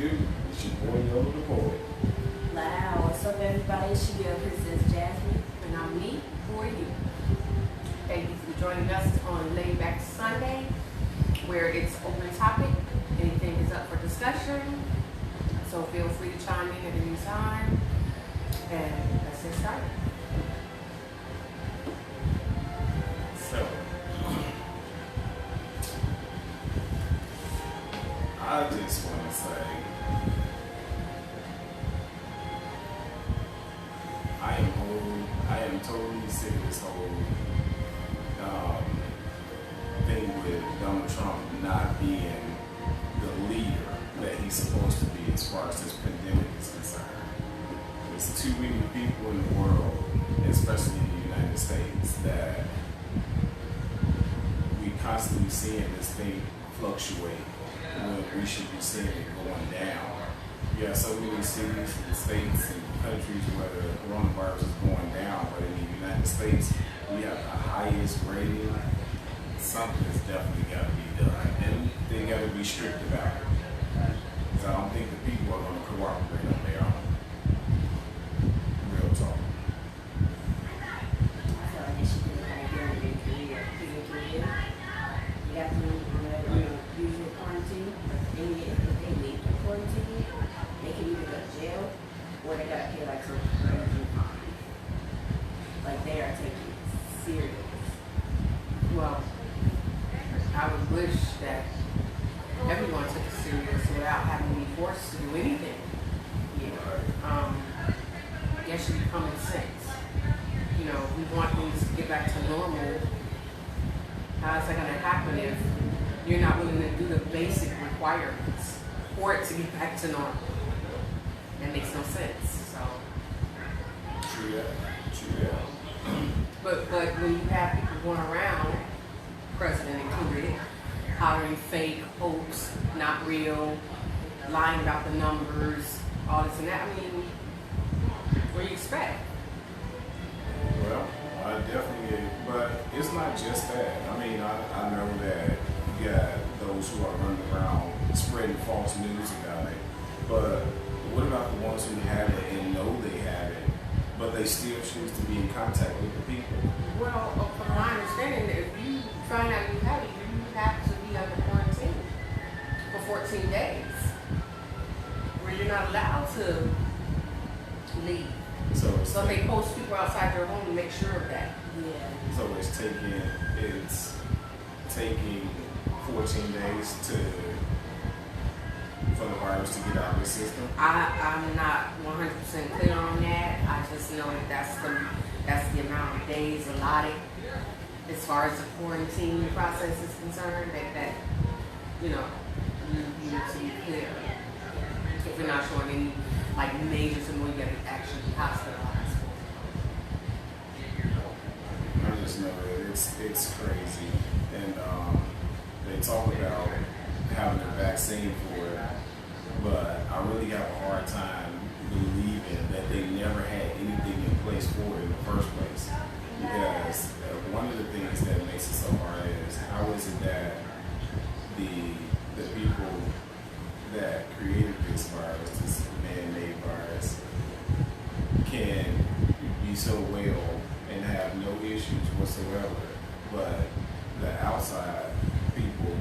do? It's your boy Yellow the Boy. Loud. What's up, everybody? It's your girl, Princess Jasmine. And I'm me. Who are you? Thank you for joining us on Laid Back Sunday, where it's open topic. Anything is up for discussion. So feel free to chime in at any time. And let's get started. So, I just want to say, I am totally sick of this whole thing with Donald Trump not being the leader that he's supposed to be as far as this pandemic is concerned. There's too many people in the world, especially in the United States, that we constantly seeing this thing fluctuate when we should be seeing it going down. You have so many cities and states and countries where the coronavirus is going down, but in the United States, we have the highest rating. Something's definitely got to be done, and they got to be strict about it. Because I don't think the people are going to cooperate on their own. Real talk. I feel like it should be like during your career. You have to use your quarantine. If they leave the quarantine, they can either go to jail or they got to pay like some crazy fine. Like they are taking it serious. Well, I would wish that everyone took it serious without having to be forced to do anything. That should be common sense. We want things to get back to normal. How is that going to happen if you're not willing to do the basic requirements for it to get back to normal? That makes no sense. So, True that. but when you have people going around, president included, hollering fake, hoax, not real, lying about the numbers, all this and that, what do you expect? Well, I definitely, but it's not just that. I know that you got those who are running around spreading false news about it, but what about the ones who have it and know they have it, but they still choose to be in contact with the people? Well, from my understanding, if you find out you have it, you have to be under quarantine for 14 days, where you're not allowed to leave. So they post people outside their home to make sure of that. Yeah. So it's taking 14 days for the virus to get out of the system. I'm not 100% clear on that. I just know that that's the amount of days allotted as far as the quarantine process is concerned. That you need to be clear. If you're not showing any major symptoms, you got to actually be hospitalized. I just know that it's crazy, and they talk about having a vaccine for it, but I really have a hard time believing that they never had anything in place for it in the first place. Because one of the things that makes it so hard is how is it that the people that created this virus, this man-made virus, can be so well and have no issues whatsoever, but the outside people,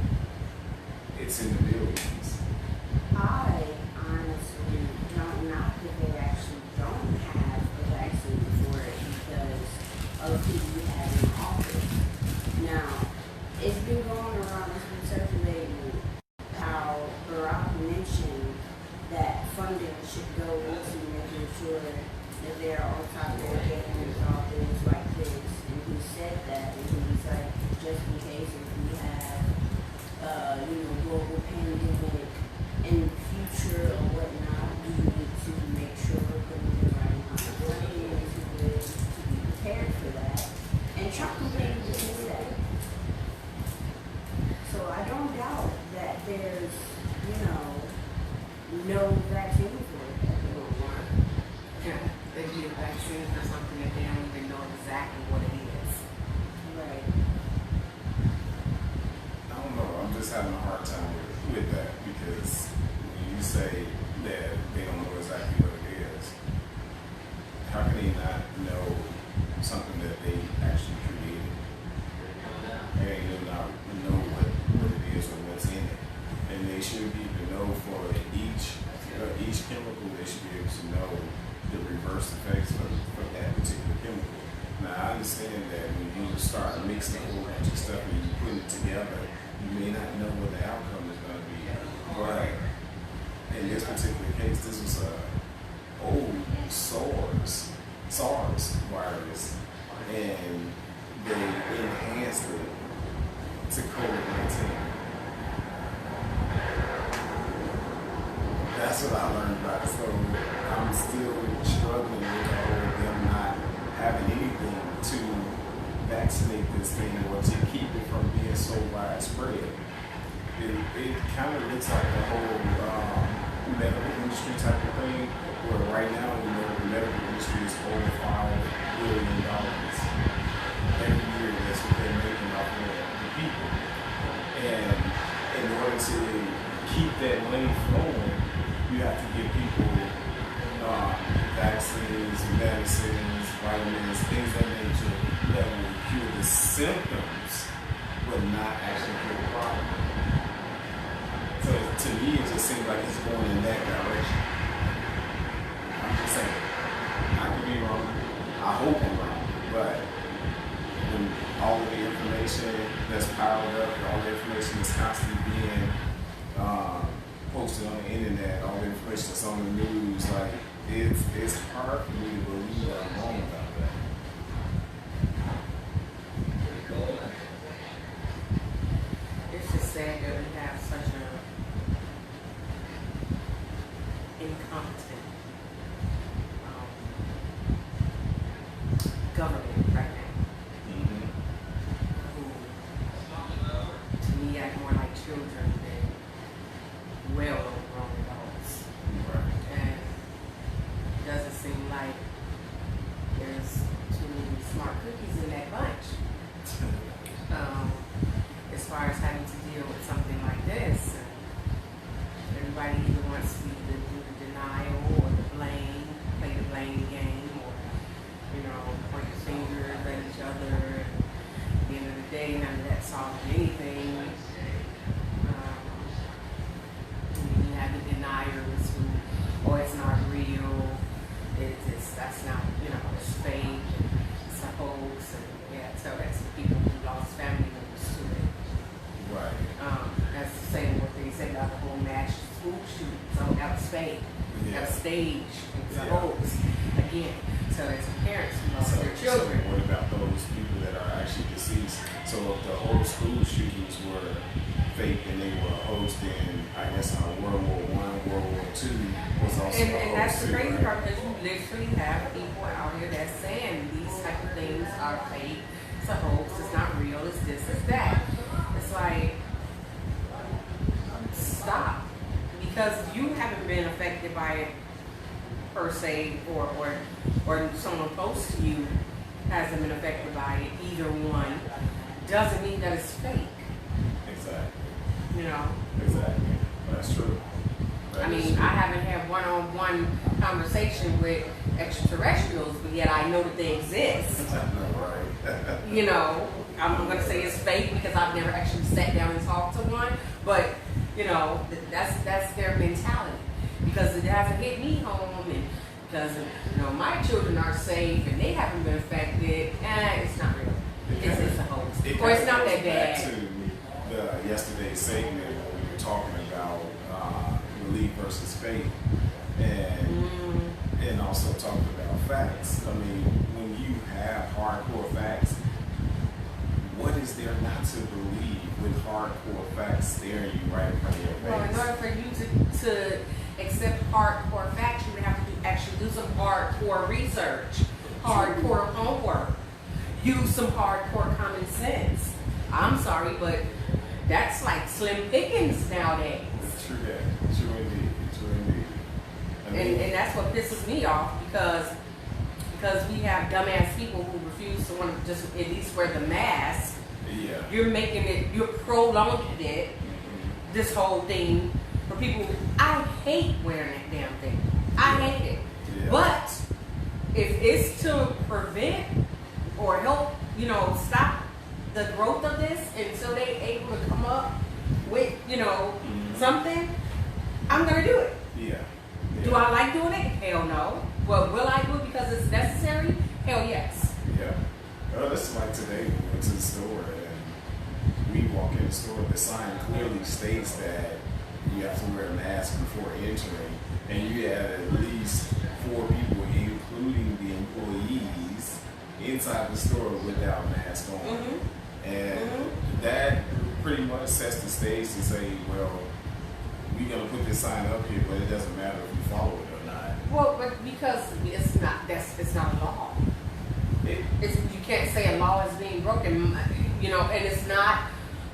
it's in the billions. I honestly don't know that they actually don't have a vaccine for it because of who you have in office. Now, it's been going around, it's been circulating how Barack mentioned that funding should go into making sure that they're on top of their game and all things like this. And he said that, and he's like, just in case if we have, global pandemic in the future or whatnot, we need to make sure we're putting the right amount of money into it to be prepared for that. And Trump completely did that. So I don't doubt that there's, no vaccine for it at the moment. Yeah, they give vaccines for something that they don't even know exactly what it is. Right. I don't know. I'm just having a hard time with that because when you say that they don't know exactly what it is, how can they not know something that they actually created? They do not know what it is or what's in it. And they should be able to know for each chemical, they should be able to know the reverse effects from that particular chemical. Now, I understand that when you start mixing a whole bunch of stuff and you put it together, you may not know what the outcome is going to be. But in this particular case, this was a old SARS virus, and they enhanced it to COVID-19. That's what I learned about it. So I'm still struggling with the whole them not having anything to vaccinate this thing or to keep it from being so widespread. It kind of looks like the whole medical industry type of thing, where right now we know the medical industry is over $5 billion every year. That's what they're making off of the people. And in order to keep that money flowing, you have to give people vaccines, medicines, vitamins, things of that nature that will cure the symptoms, but not actually cure the problem. So to me, it just seems like it's going in that direction. I'm just saying, I could be wrong. I hope I'm wrong, but when all of the information that's piled up, all the information that's constantly being posted on the internet, all the information that's on the news, like it's hard for me to believe that I'm wrong about that. It's just sad that we have such a incompetent government right now, who to me act more like children than well-grown adults. Right. And it doesn't seem like there's too many smart cookies in that bunch. As far as having to deal with something like this, everybody either wants to either do the denial or the blame, play the blame game, or point your fingers at each other. At the end of the day, none of that solves anything. You have the deniers who, it's not real. That's not, it's fake. It's a hoax, and so that's people who lost family members to it. Right. That's the same what they say about the whole mass school shooting. So that was fake. That was staged. It was a hoax. Again, so as parents who lost their children. So what about those people that are actually deceased? So if the whole school shootings were fake and they were a hoax, then I guess World War I, World War II was also a hoax. And that's the too, crazy right? part, because you literally have people out here that's saying these type of things are fake, it's a hoax, it's not real, it's this, it's that. It's like, stop. Because you haven't been affected by it per se, or someone close to you hasn't been affected by it, either one, doesn't mean that it's fake. Exactly. Exactly. That's true. I mean, I haven't had one-on-one conversation with extraterrestrials, but yet I know that they exist. Right. I'm going to say it's fake because I've never actually sat down and talked to one, but, that's their mentality. Because it hasn't hit me home, and because, my children are safe and they haven't been affected, it's not real. It's a hoax. Or it's not that bad. Back to yesterday's segment when we were talking about belief versus faith, and also talking about facts. I mean, when you have hardcore facts, what is there not to believe with hardcore facts staring you right in front of your face? Well, in order for you to accept hardcore facts, you would have to actually do some hardcore research, hardcore homework, use some hardcore common sense. I'm sorry, but that's like slim pickings nowadays. True that. True indeed. I mean, And that's what pisses me off, because we have dumbass people who refuse to want to just at least wear the mask. yeah. You're prolonging it, this whole thing, for people. I hate wearing that damn thing. I hate it. Yeah. But if it's to prevent or help, stop the growth of this until they able to come up with, something, I'm gonna do it. Yeah. Do I like doing it? Hell no. But will I do it because it's necessary? Hell yes. Yeah. Well, that's like today we went to the store and we walk in the store. The sign clearly states that you have to wear a mask before entering, and you had at least 4 people, including the employees, inside the store without masks on. Mm-hmm. And that pretty much sets the stage to say, well, we're gonna put this sign up here, but it doesn't matter if you follow it or not. Well, but because it's not a law. You can't say a law is being broken, and it's not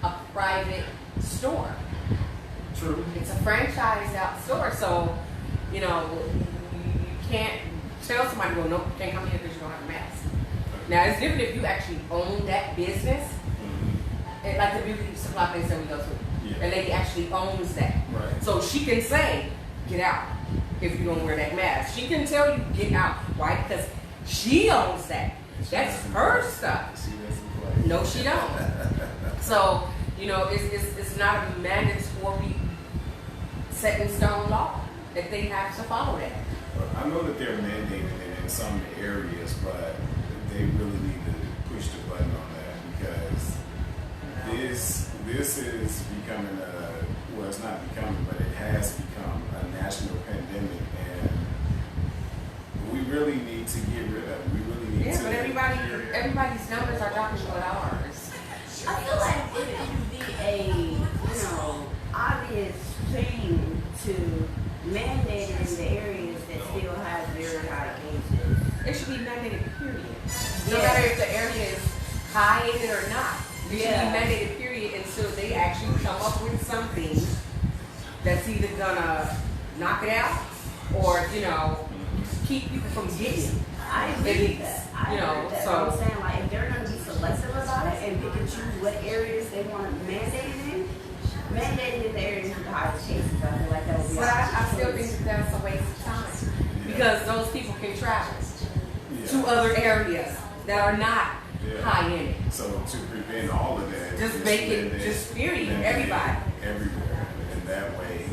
a private store. True. It's a franchised out store, so you can't tell somebody, well, no, you can't come here because you don't have a mask. Now it's different if you actually own that business, Mm-hmm. like the beauty supply place that we go to. Yeah. A lady actually owns that, Right. so she can say, "Get out," if you don't wear that mask. She can tell you, "Get out," right? Because she owns that. That's her stuff. She doesn't play. No, she don't. So, it's not a mandatory set in stone law that they have to follow that. I know that they're mandating it in some areas, but they really need to push the button on that because this is becoming it's not becoming, but it has become a national pandemic, and we really need to get rid of it. We really need to. Yeah, but everybody's numbers are dropping with ours. I feel like it would be a, obvious thing to mandate it in the areas that still have very high cases. It should be mandated, period. No Yeah. matter if the area is high in it or not. It should Yeah. be mandated, period, until they actually come up with something that's either gonna knock it out or, keep people from getting it. I agree with that. I agree with that. so- I'm saying, like, if they're going to be selective about it and pick and choose what areas they want to mandate it in, mandate it in the areas with the highest cases. I feel like that would be. But I still think that that's a waste of time because those people can travel to other areas that are not Yeah. high in it. So to prevent all of that, Just make it, mandate- just period, mandate everybody. everywhere, and that way,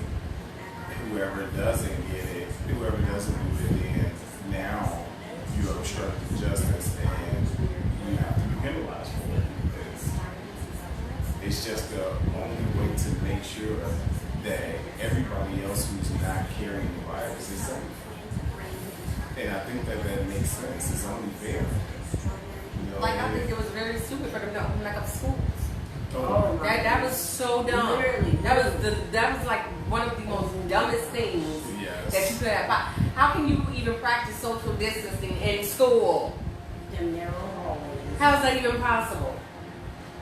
whoever doesn't get it, whoever doesn't do it, then now you are obstructing justice, and you have to be penalized for it. It's just the only way to make sure that everybody else who's not carrying the virus is safe. And I think that makes sense. It's only fair. Like, I think it was very stupid for them to open back up schools. Oh, my That was so dumb. Literally. That was like one of the most dumbest things Yes. that you could have. How can you even practice social distancing in school? Them narrow hallways. How is that even possible?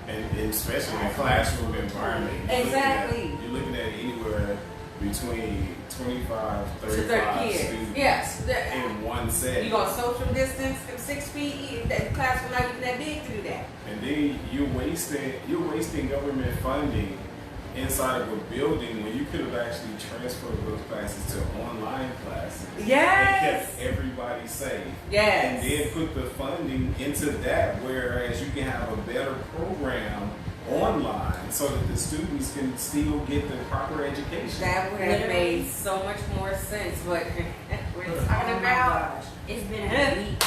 And especially in a classroom environment. Exactly. You're looking at anywhere between 25, To 35 their kids. students Yes. in one setting. You gonna social distance 6 feet? That class was not even that big to do that. And then you're wasting government funding inside of a building when you could have actually transferred those classes to online classes. Yes. And kept everybody safe. Yes. And then put the funding into that, whereas you can have a better program online so that the students can still get the proper education. That would have Literally. made so much more sense, but we're Oh talking my about. gosh. It's been a week.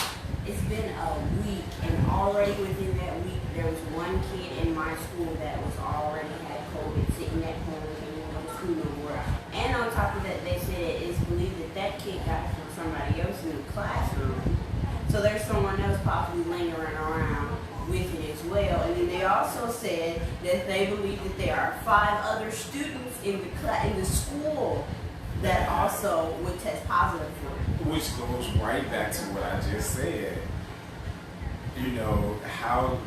It's been a week, and already within that week, there was one kid in my school that was already had COVID, sitting at home and going to school no more. And on top of that, they said it's believed that that kid got it from somebody else in the classroom. So there's someone else possibly lingering around with it as well. And then they also said that they believe that there are 5 other students in the school that also would test positive for it. Which goes right back to what I just said.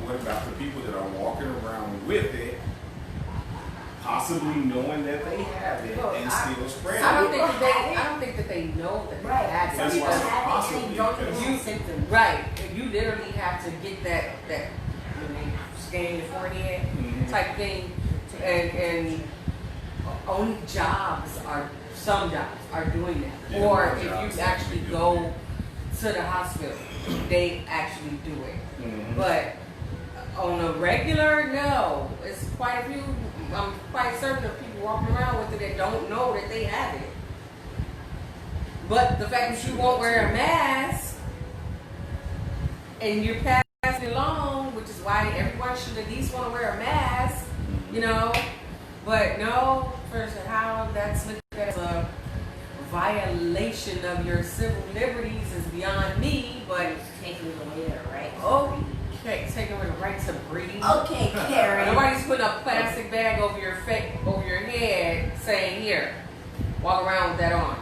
What about the people that are walking around with it, possibly knowing that they have it Well, and still spreading I don't it? think that they know that they Right. have Some it. That's people why have it possibly, and don't even because- have symptoms. Right. You literally have to get that when they scan your forehead Mhm. type thing, and only some jobs are doing that. Yeah, Or more if jobs you actually actually go do it. to the hospital, they actually do it. Mhm. But on a regular, no. It's quite a few, I'm quite certain of people walking around with it that don't know that they have it. But the fact that you won't wear a mask and you're passing it along, which is why everyone should at least want to wear a mask, you know. But no, first, how that's looked at as a violation of your civil liberties is beyond me. But Taking away the right. okay, taking away the right to breathe. Okay, Karen. Nobody's putting a plastic bag over your head, saying, "Here, walk around with that on."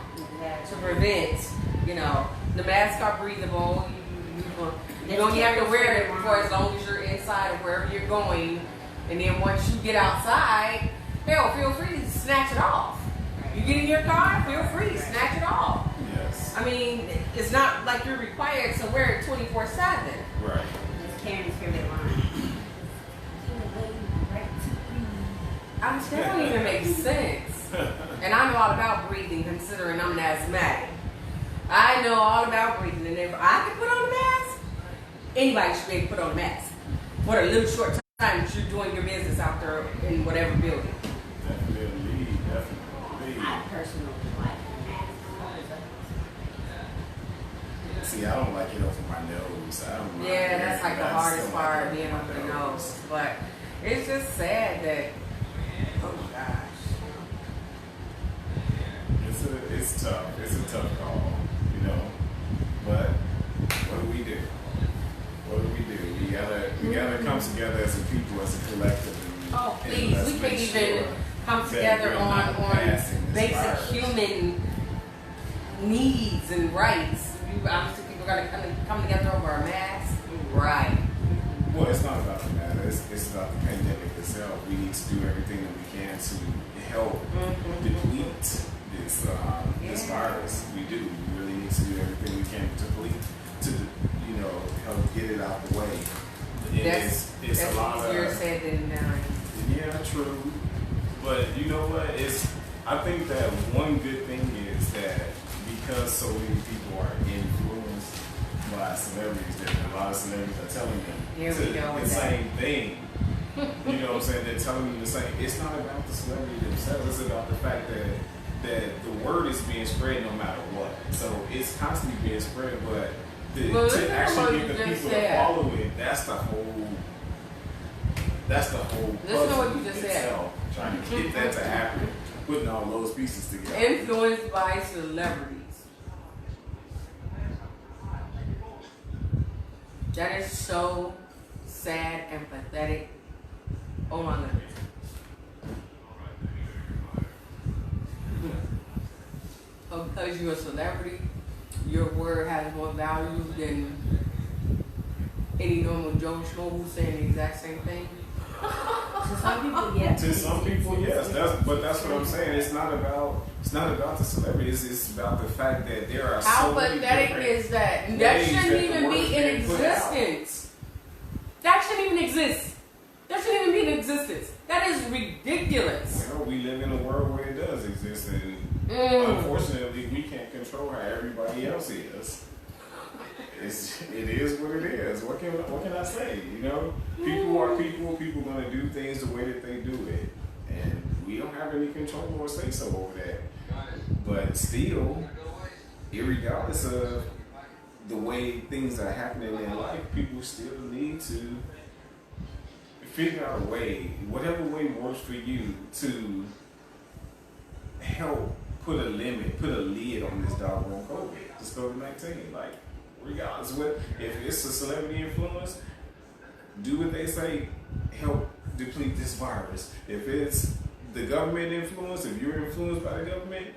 To prevent, the masks are breathable. You don't have to wear it for as long as you're inside or wherever you're going. And then once you get outside, hell, feel free to snatch it off. You get in your car, feel free to snatch it off. Yes. I mean, it's not like you're required to wear it 24/7. Right. It's Karen's favorite line. That don't even make sense. And I know all about breathing, considering I'm an asthmatic. I know all about breathing, and if I can put on a mask, anybody should be able to put on a mask for a little short time that you're doing your business out there in whatever building. Definitely. I personally like that. See, I don't like it over my nose. I don't mind Yeah, that's like the I just hardest don't part, like it being over the nose. But it's just sad that, oh my gosh. It's tough. It's a tough call, But what do we do? What do we do? We gotta come together as a people, as a collective. Oh, and please, let's we make can't even sure come that together we're on not passing this basic virus. human needs and rights. Honestly, people gotta come together over a mask. Right. Well, it's not about the matter. It's about the pandemic itself. We need to do everything that we can to help deplete this virus. We do. We really need to do everything we can to help get it out the way. It's That's a lot easier of said than done. yeah, true. But you know what? I think that one good thing is that because so many people are influenced by celebrities, that a lot of celebrities are telling them Here we go the with same thing. You know what I'm saying? They're telling them the same. It's not about the celebrity themselves. It's about the fact that the word is being spread no matter what. So it's constantly being spread, but to actually get the people to follow it, that's the whole Listen to what you just said. itself. Trying to get that to happen, putting all those pieces together. Influenced by celebrities. That is so sad and pathetic. Oh my goodness. Because you're a celebrity, your word has more value than any normal Joe Schmo who's saying the exact same thing. To some people, yes. To some people, yes. That's what I'm saying. It's not about the celebrities. It's about the fact that there are How so many pathetic different is that? That ways shouldn't that the even word be is in being put out. existence. That shouldn't even exist. That shouldn't even be in existence. That is ridiculous. Well, we live in a world where it does exist, and unfortunately, we can't control how everybody else is. It is what it is. What can I say? People are people. People are gonna do things the way that they do it, and we don't have any control or say so over that. But still, irregardless of the way things are happening in life, people still need to figure out a way, whatever way works for you, to help put a limit, put a lid on this doggone COVID, this COVID-19. Like, regardless what, if it's a celebrity influence, do what they say, help deplete this virus. If it's the government influence, if you're influenced by the government,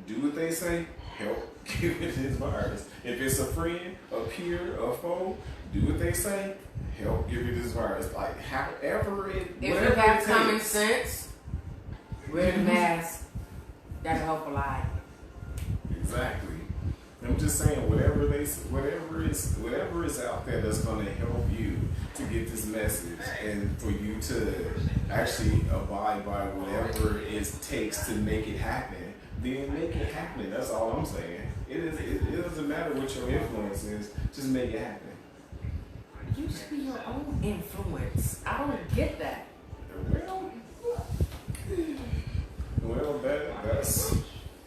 do what they say, help get rid of this virus. If it's a friend, a peer, a foe, do what they say, help get rid of this virus. Like, however it, If you whatever have it common takes. sense, wear the mask. That'll help a lot. Exactly. And I'm just saying whatever is out there that's going to help you to get this message and for you to actually abide by whatever it takes to make it happen, then make it happen. That's all I'm saying. It doesn't matter what your influence is, just make it happen. You should be your own influence. I don't get that. Well,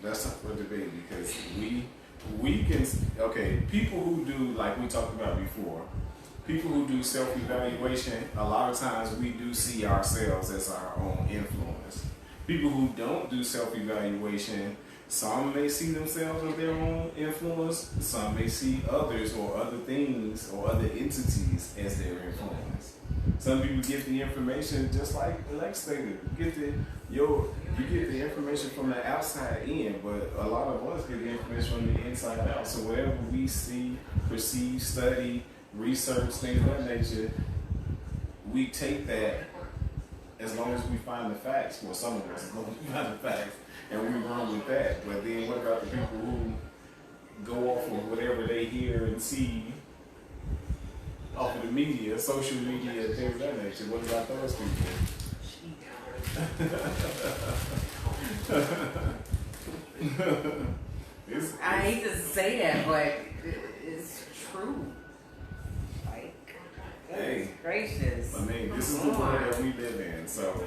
that's up for debate because we can, okay, people who do, like we talked about before, people who do self-evaluation, a lot of times we do see ourselves as our own influence. People who don't do self-evaluation, some may see themselves as their own influence, some may see others or other things or other entities as their influence. Some people get the information just like Lex stated. You get the information from the outside in, but a lot of us get the information from the inside out. So whatever we see, perceive, study, research, things of that nature, we take that as long as we find the facts. Well, some of us, as long as we find the facts, and we run with that. But then what about the people who go off of whatever they hear and see off of the media, social media, things of that nature? What about those people? I hate to say that, but it's true. Like, hey, gracious. I mean, this is the world that we live in. So,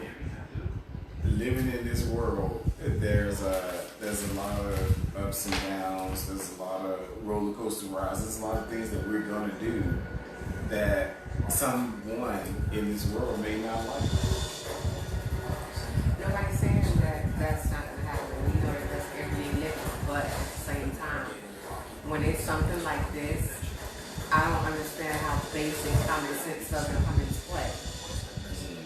living in this world, there's a lot of ups and downs. There's a lot of roller coaster rides. There's a lot of things that we're gonna do that someone in this world may not like. Nobody's saying that that's not going to happen. We know that that's everyday living, but at the same time, when it's something like this, I don't understand how basic common sense doesn't come into play.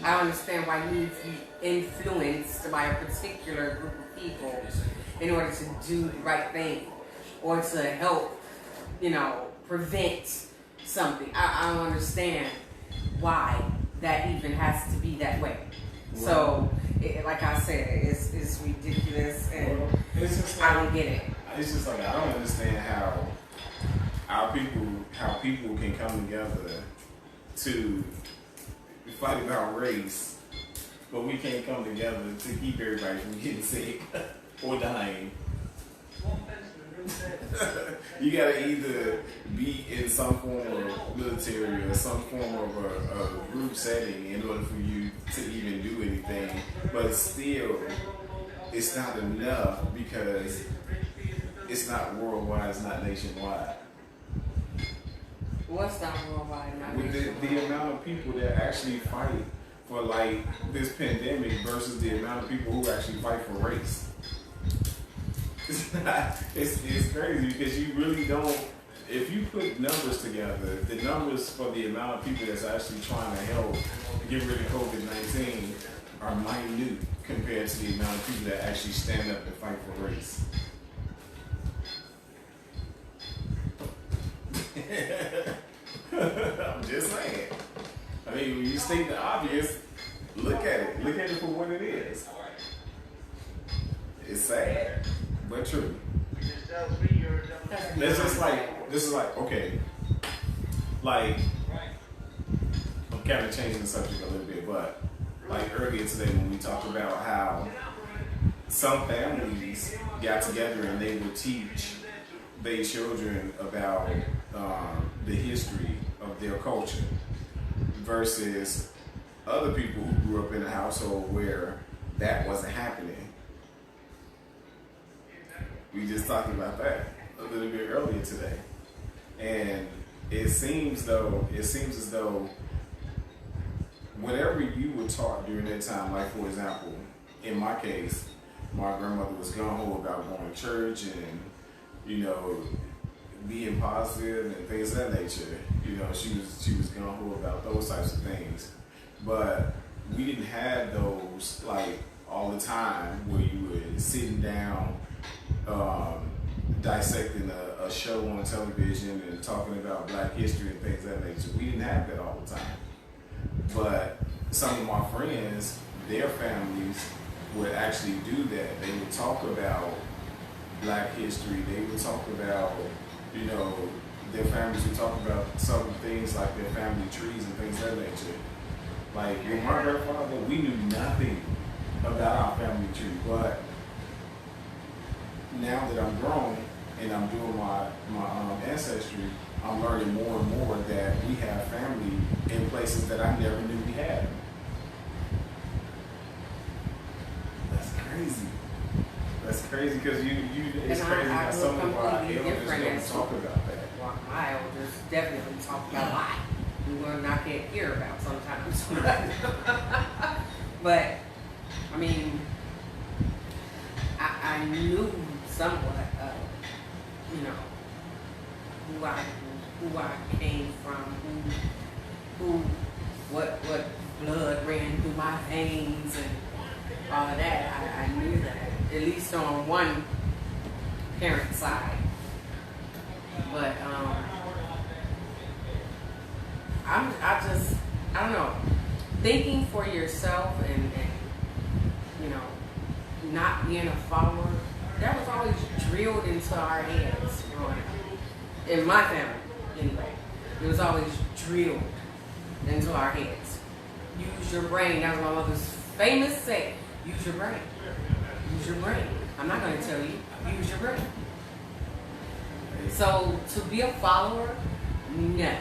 I don't understand why you need to be influenced by a particular group of people in order to do the right thing or to help, prevent something. I don't understand why that even has to be that way. So, like I said, it's ridiculous, and it's just like, I don't get it. It's just like I don't understand how people can come together to fight about race, but we can't come together to keep everybody from getting sick or dying. You gotta either be in some form of military or some form of a group setting in order for you to even do anything. But still, it's not enough because it's not worldwide, it's not nationwide. What's not worldwide? With the amount of people that actually fight for like this pandemic versus the amount of people who actually fight for race. It's crazy because you really don't, if you put numbers together, the numbers for the amount of people that's actually trying to help get rid of COVID-19 are minute compared to the amount of people that actually stand up and fight for race. I'm just saying. I mean, when you state the obvious, look at it. Look at it for what it is. It's sad, but true. This is like, okay, like, I'm kind of changing the subject a little bit, but like earlier today when we talked about how some families got together and they would teach their children about the history of their culture versus other people who grew up in a household where that wasn't happening. We just talked about that a little bit earlier today. And it seems as though whatever you were taught during that time, like for example, in my case, my grandmother was gung-ho about going to church and, being positive and things of that nature. She was gung-ho about those types of things. But we didn't have those like all the time where you were sitting down dissecting a show on television and talking about Black history and things of that nature. We didn't have that all the time. But some of my friends, their families would actually do that. They would talk about Black history. They would talk about you know, their families will talk about some things like their family trees and things of that nature. Like with my grandfather, we knew nothing about our family tree, but now that I'm grown and I'm doing my ancestry, I'm learning more and more that we have family in places that I never knew we had. That's crazy. That's crazy because it's And crazy I how some of our completely elders different don't as talk about that. Well, my elders definitely talk about a lot. We're not get hear about sometimes. But I mean, I knew somewhat of, you know, who I came from, what blood ran through my veins and all of that. I knew that, at least on one parent side. But I don't know, thinking for yourself and you know, not being a follower, that was always drilled into our heads growing up. In my family, anyway. It was always drilled into our heads. Use your brain. That was my mother's famous saying. Use your brain. Use your brain. I'm not going to tell you. Use your brain. So to be a follower, no.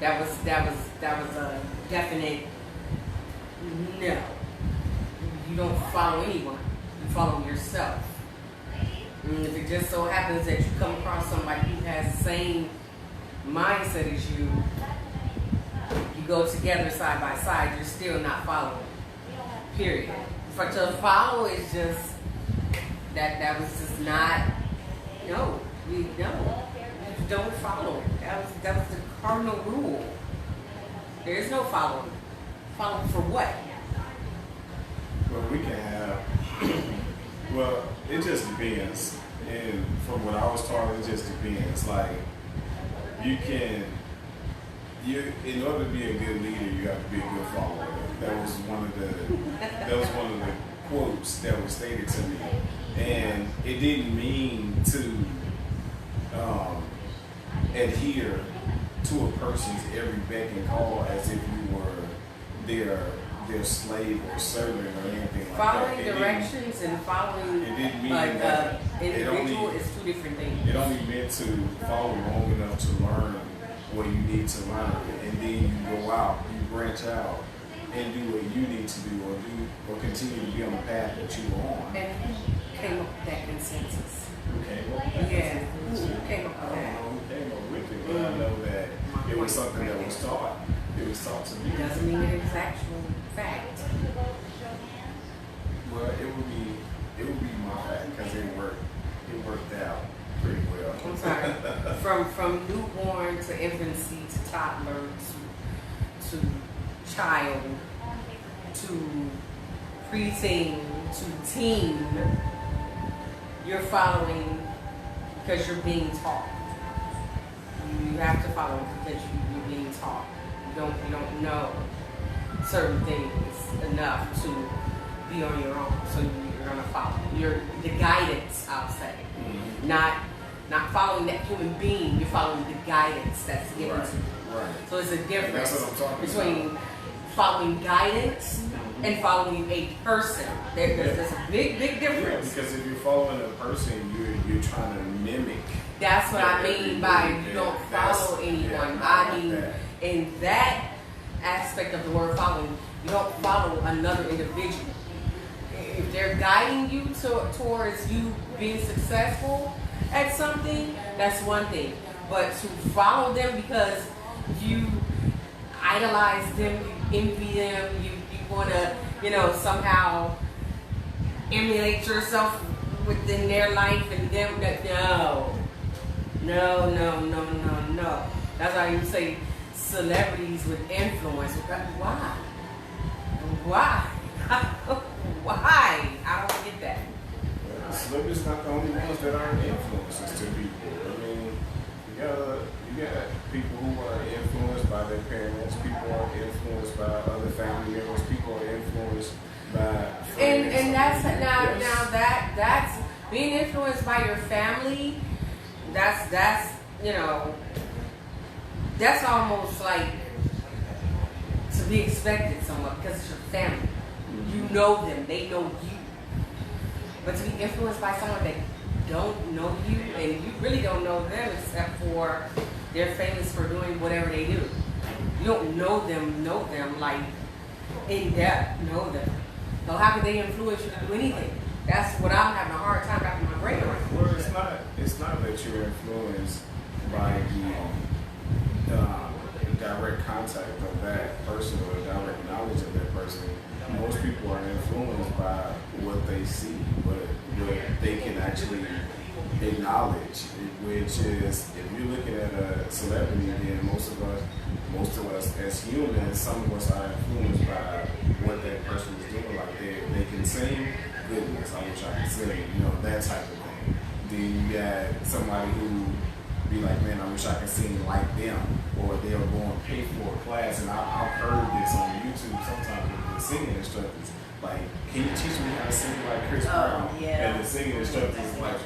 That was a definite no. You don't follow anyone. You follow yourself. And if it just so happens that you come across somebody who has the same mindset as you go together side by side, you're still not following. Period. For to follow is just that was just not we don't follow. That was the cardinal rule. There is no following. Following for what? Well, we can have. Well, it just depends. And from what I was taught, it just depends. Like in order to be a good leader, you have to be a good follower. That was one of the quotes that was stated to me, and it didn't mean to adhere to a person's every beck and call as if you were their slave or servant or anything like Following that. directions and following it didn't mean that. individual is two different things. It only meant to follow long enough to learn what you need to learn, and then you go out, you branch out, and do what you need to do, or continue to be on the path that you were on. And who came up with that consensus? Okay. Yeah. Who came up with I that? don't know who came up with it, but I know that it was something that was taught. It was taught to me. Doesn't mean it was actual fact. Well, it would be my fact because it worked out pretty well. I'm sorry. From newborn to infancy to toddler to child to preteen to teen, you're following because you're being taught. You have to follow because you're being taught. You don't know certain things enough to be on your own, so you're gonna follow. The guidance, I'll say, not following that human being. You're following the guidance that's given to you. Right. So it's a difference That's what I'm talking between about. following guidance and following a person. There's a big Yeah, difference. because if you're following a person, you're trying to mimic. That's what I mean by you don't follow anyone. I mean, in that aspect of the word following, you don't follow another individual. If they're guiding you towards you being successful at something, that's one thing. But to follow them because you idolize them, you envy them, you want to, somehow emulate yourself within their life and them, no. That's why you say celebrities with influence. Why? Why? I don't get that. Celebrities not the only ones that are influences to people. I mean, you got people who are influenced by their parents. People are influenced by other family members. People are influenced by friends. And that's Yes. now that's being influenced by your family. That's you know, that's almost like to be expected somewhat because it's your family. You know them, they know you. But to be influenced by someone that don't know you and you really don't know them except for they're famous for doing whatever they do. You don't know them like in depth, know them. So how can they influence you to do anything? That's what I'm having a hard time wrapping my brain around. Well, it's not that you're influenced by the direct contact of that person or the direct knowledge of that person. Most people are influenced by what they see, what they can actually acknowledge, which is if you're looking at a celebrity, then most of us as humans, some of us are influenced by what that person is doing. Like they can sing, goodness, I wish I could sing, that type of thing. Then you got somebody who be like, man, I wish I could sing like them, or they'll go and pay for a class. And I've heard this on YouTube sometimes with the singing instructors. Like, can you teach me how to sing like Chris Brown? Yeah. And the singing instructor is like,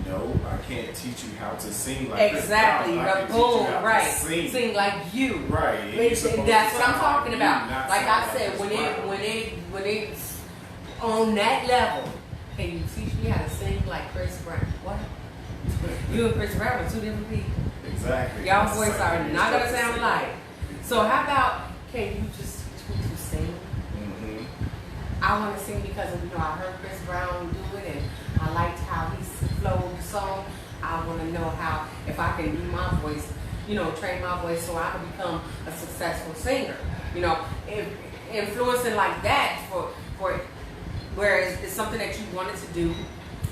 no, I can't teach you how to sing like exactly. Chris Brown. I can teach Boom, you how to right. sing. Like you. Right. And That's what I'm talking about. not Like I sound said, Chris when it's on that level, can you teach me how to sing like Chris Brown? What? You and Chris Brown are two different people. Exactly. Y'all voices are not gonna sound alike. So how about can you just teach me to sing? I want to sing because I heard Chris Brown do it and I liked how he flowed the song. I want to know how, if I can do my voice, train my voice so I can become a successful singer. Influencing like that for whereas it's something that you wanted to do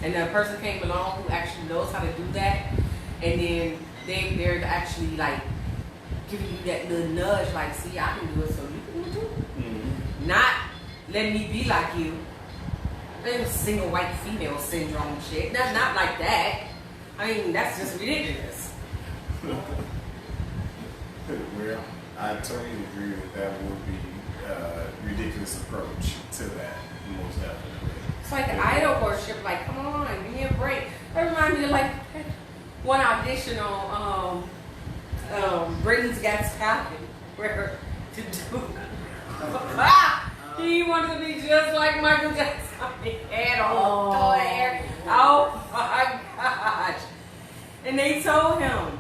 and a person came along who actually knows how to do that, and then they're actually like giving you that little nudge like, see, I can do it, so you can do it. Not let me be like you. There's single white female syndrome shit. That's not like that. I mean, that's just ridiculous. Well, I totally agree that that would be a ridiculous approach to that, most definitely. It's like idol worship. Like, come on, give me a break. That reminds me of like one audition on Britain's Got Talent, where to do. He wanted to be just like Michael Jackson. He had on toy hair. Oh my gosh. And they told him,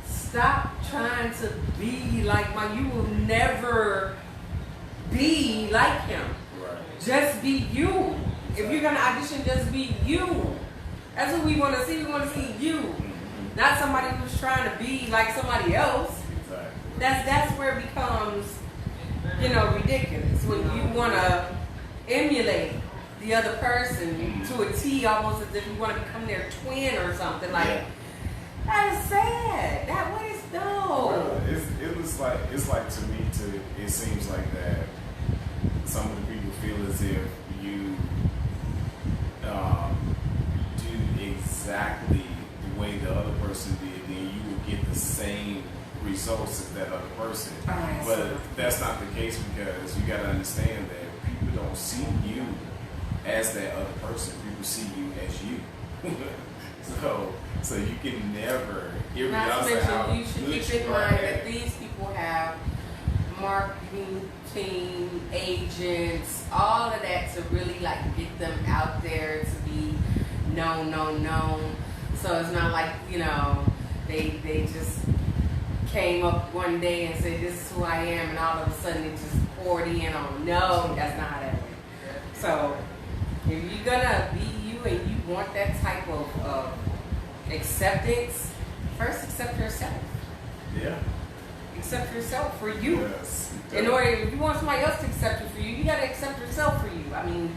stop trying to be like you will never be like him. Right. Just be you. If you're gonna audition, just be you. That's what we want to see. We want to see you. Not somebody who's trying to be like somebody else. Exactly. That's where it becomes ridiculous when you want to emulate the other person to a T, almost as if you want to become their twin or something. Like, that is sad. What is Well, it's like to me it seems like that some of the people feel as if you do exactly the way the other person did, then you will get the same results as that other person. But that's not the case, because you got to understand that people don't see you as that other person. People see you as you. So you can never, not to regardless of how mention, you should good keep in you are mind at that these people have marketing team, agents, all of that to really like get them out there to be known. So it's not like, they just came up one day and said, this is who I am, and all of a sudden it just poured in on. No, that's not how that works. So if you're gonna be you and you want that type of acceptance, first accept yourself. Yeah. Accept yourself for you. Yes. In order, if you want somebody else to accept you for you, you gotta accept yourself for you. I mean,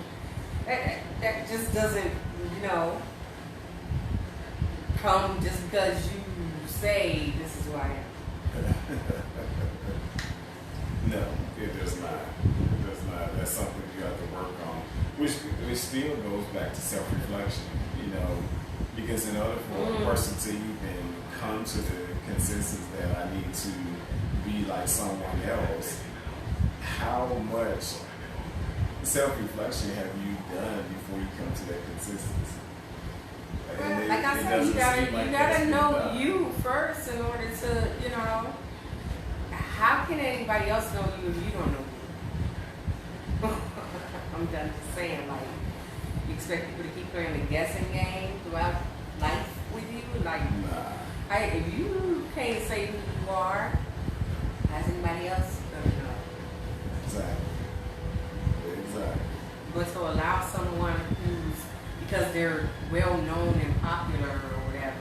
that just doesn't, come just because you say this is who I am. No, it does not. It does not. That's something you have to work on. Which still goes back to self-reflection, because in order for a person to even come to the consensus that I need to be like someone else, how much self-reflection have you done before you come to that consistency? Like I It said, doesn't you gotta seem like you that's gotta been know done. you first in order to, you know. How can anybody else know you if you don't know you? I'm done just saying, like, you expect people to keep playing the guessing game throughout life with you? Like, Nah. hey, if you can't say who you are, how's anybody else gonna know? Exactly. Exactly. But to allow someone who's, because they're well known and popular or whatever,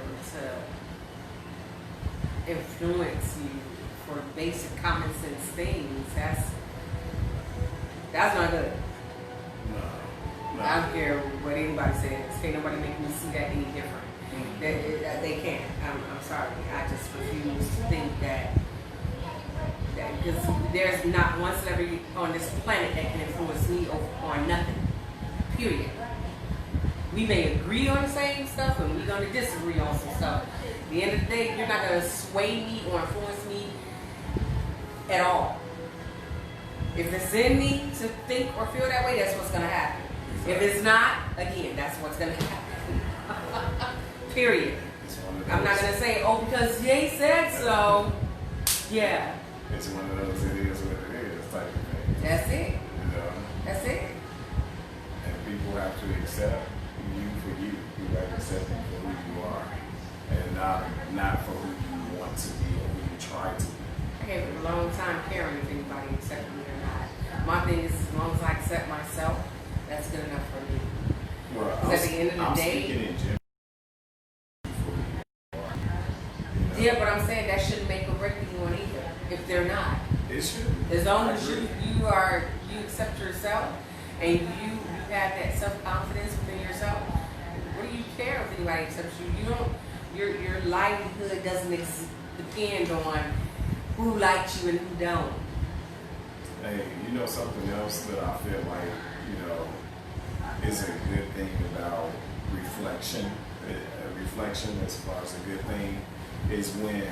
to influence you for basic common sense things, that's not good. No. I don't care what anybody says. Can't nobody make me see that any different. They can't. I'm sorry. I just refuse to think that because there's not one celebrity on this planet that can influence me on nothing. Period. We may agree on the same stuff and we're going to disagree on some stuff. At the end of the day, you're not going to sway me or influence me at all. If it's in me to think or feel that way, that's what's going to happen. If it's not, again, that's what's going to happen. Period. It's one of I'm not those- going to say, oh, because Jay said so. Yeah, It's one of those it is what it is type of thing. that's it. You know? That's it. And people have to accept you for you. You have to accept you for who you are. And not for who you want to be or who you try to be. I gave it a long time caring if anybody accepted me or not. My thing is, as long as I accept myself, that's good enough for me. Well, Because at the end of the I'm day- speaking in general for who you are. You know? Yeah, but I'm saying that shouldn't make or break anyone either. If they're not, It should. as long I as agree. you accept yourself and you have that self confidence within yourself, what do you care if anybody accepts you? You don't. Your livelihood doesn't depend on who likes you and who don't. Hey, you know something else that I feel like, is a good thing about reflection? Reflection as far as a good thing is when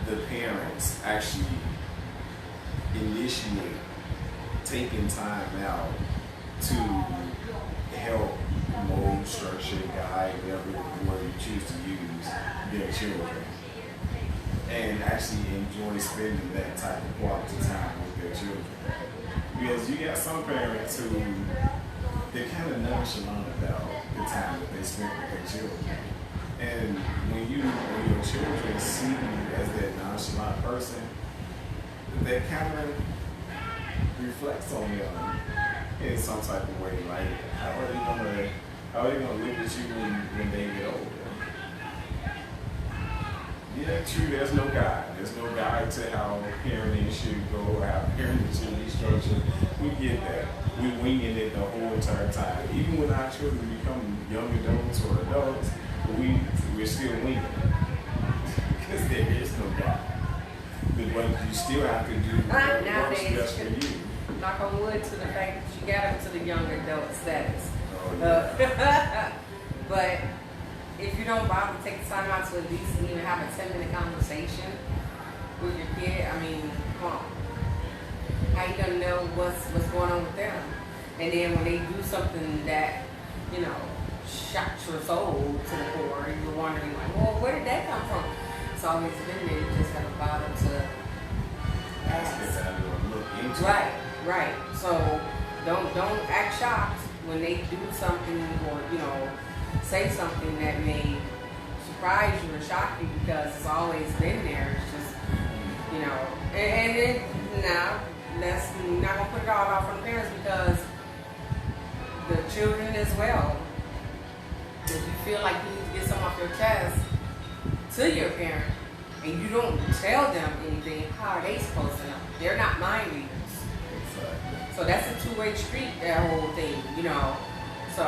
the parents actually initiate taking time out to help mold, structure, guide, whatever word you choose to use their children. And actually enjoy spending that type of quality time with their children. Because you got some parents who they're kind of nonchalant about the time that they spend with their children. And when your children see you as that nonchalant person, that kind of reflects on them in some type of way. Like, how are they gonna look at you when they get older? Yeah, true. There's no guide. There's no guide to how parenting should go or how parenting should be structured. We get that. We're winging it the whole entire time. Even when our children become young adults or adults, we're still winging it because there is no guide. But you still have to do what works Nowadays, best for you. knock on wood to the fact that you got them to the young adult status. Oh, yeah. But if you don't bother to take the time out to at least even have a 10-minute conversation with your kid, I mean, come on. How you gonna know what's going on with them? And then when they do something that, shocks your soul to the core, you're wondering like, well, where did that come from? It's always been there. You just gotta bother to Ask it to look into it. Right. So don't act shocked when they do something or say something that may surprise you or shock you because it's always been there. It's just and then now let's not gonna put it all off on the parents because the children as well. If you feel like you need to get something off your chest to your parent and you don't tell them anything, how are they supposed to know? They're not mind readers. Exactly. So that's a two-way street, that whole thing, So,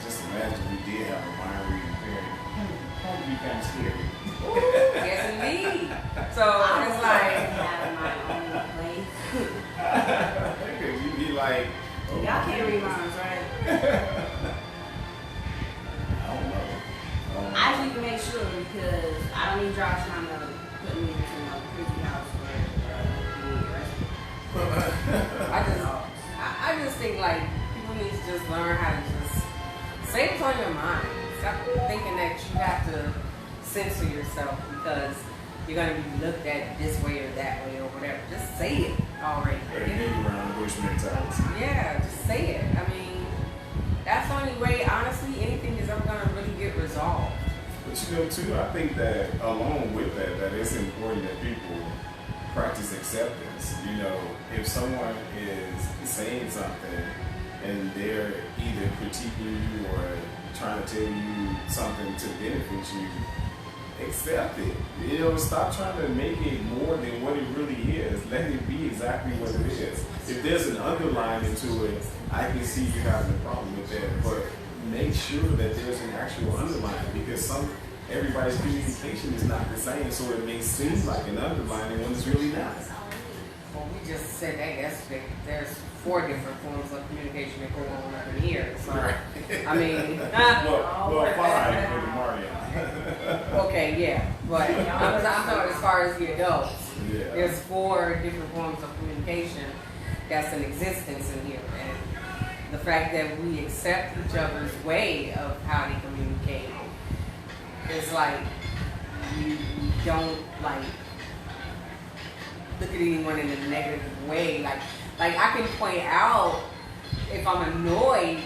Just imagine we did have a mind reading parent. That would be kind of scary. yes indeed. So I it's would like, have my own place. Because you'd be like, oh, Y'all can't read minds, right? I don't know. I need to make sure because I don't need Josh trying to put me into no creepy house where being arrested. I just think like people need to just learn how to just say what's on your mind. Stop thinking that you have to censor yourself because you're gonna be looked at this way or that way or whatever. Just say it already. Around the bush mentality. Yeah, just say it. I mean, that's the only way, honestly, anything is ever gonna really get resolved. But you know, too, I think that along with that, that it's important that people practice acceptance. You know, if someone is saying something and they're either critiquing you or trying to tell you something to benefit you, accept it. You know, stop trying to make it more than what it really is. Let it be exactly what it is. If there's an underlining to it, I can see you having a problem with that. But make sure that there's an actual underlining, because everybody's communication is not the same, so it may seem like an underlining when it's really not. Well, we just said that yesterday. There's 4 different forms of communication that go on up in here. So, I mean, well, 5 for the Mario. Okay, yeah, but I'm talking as far as the adults. Yeah. There's 4 different forms of communication that's in existence in here, and the fact that we accept each other's way of how they communicate is like we don't like look at anyone in a negative way. Like I can point out if I'm annoyed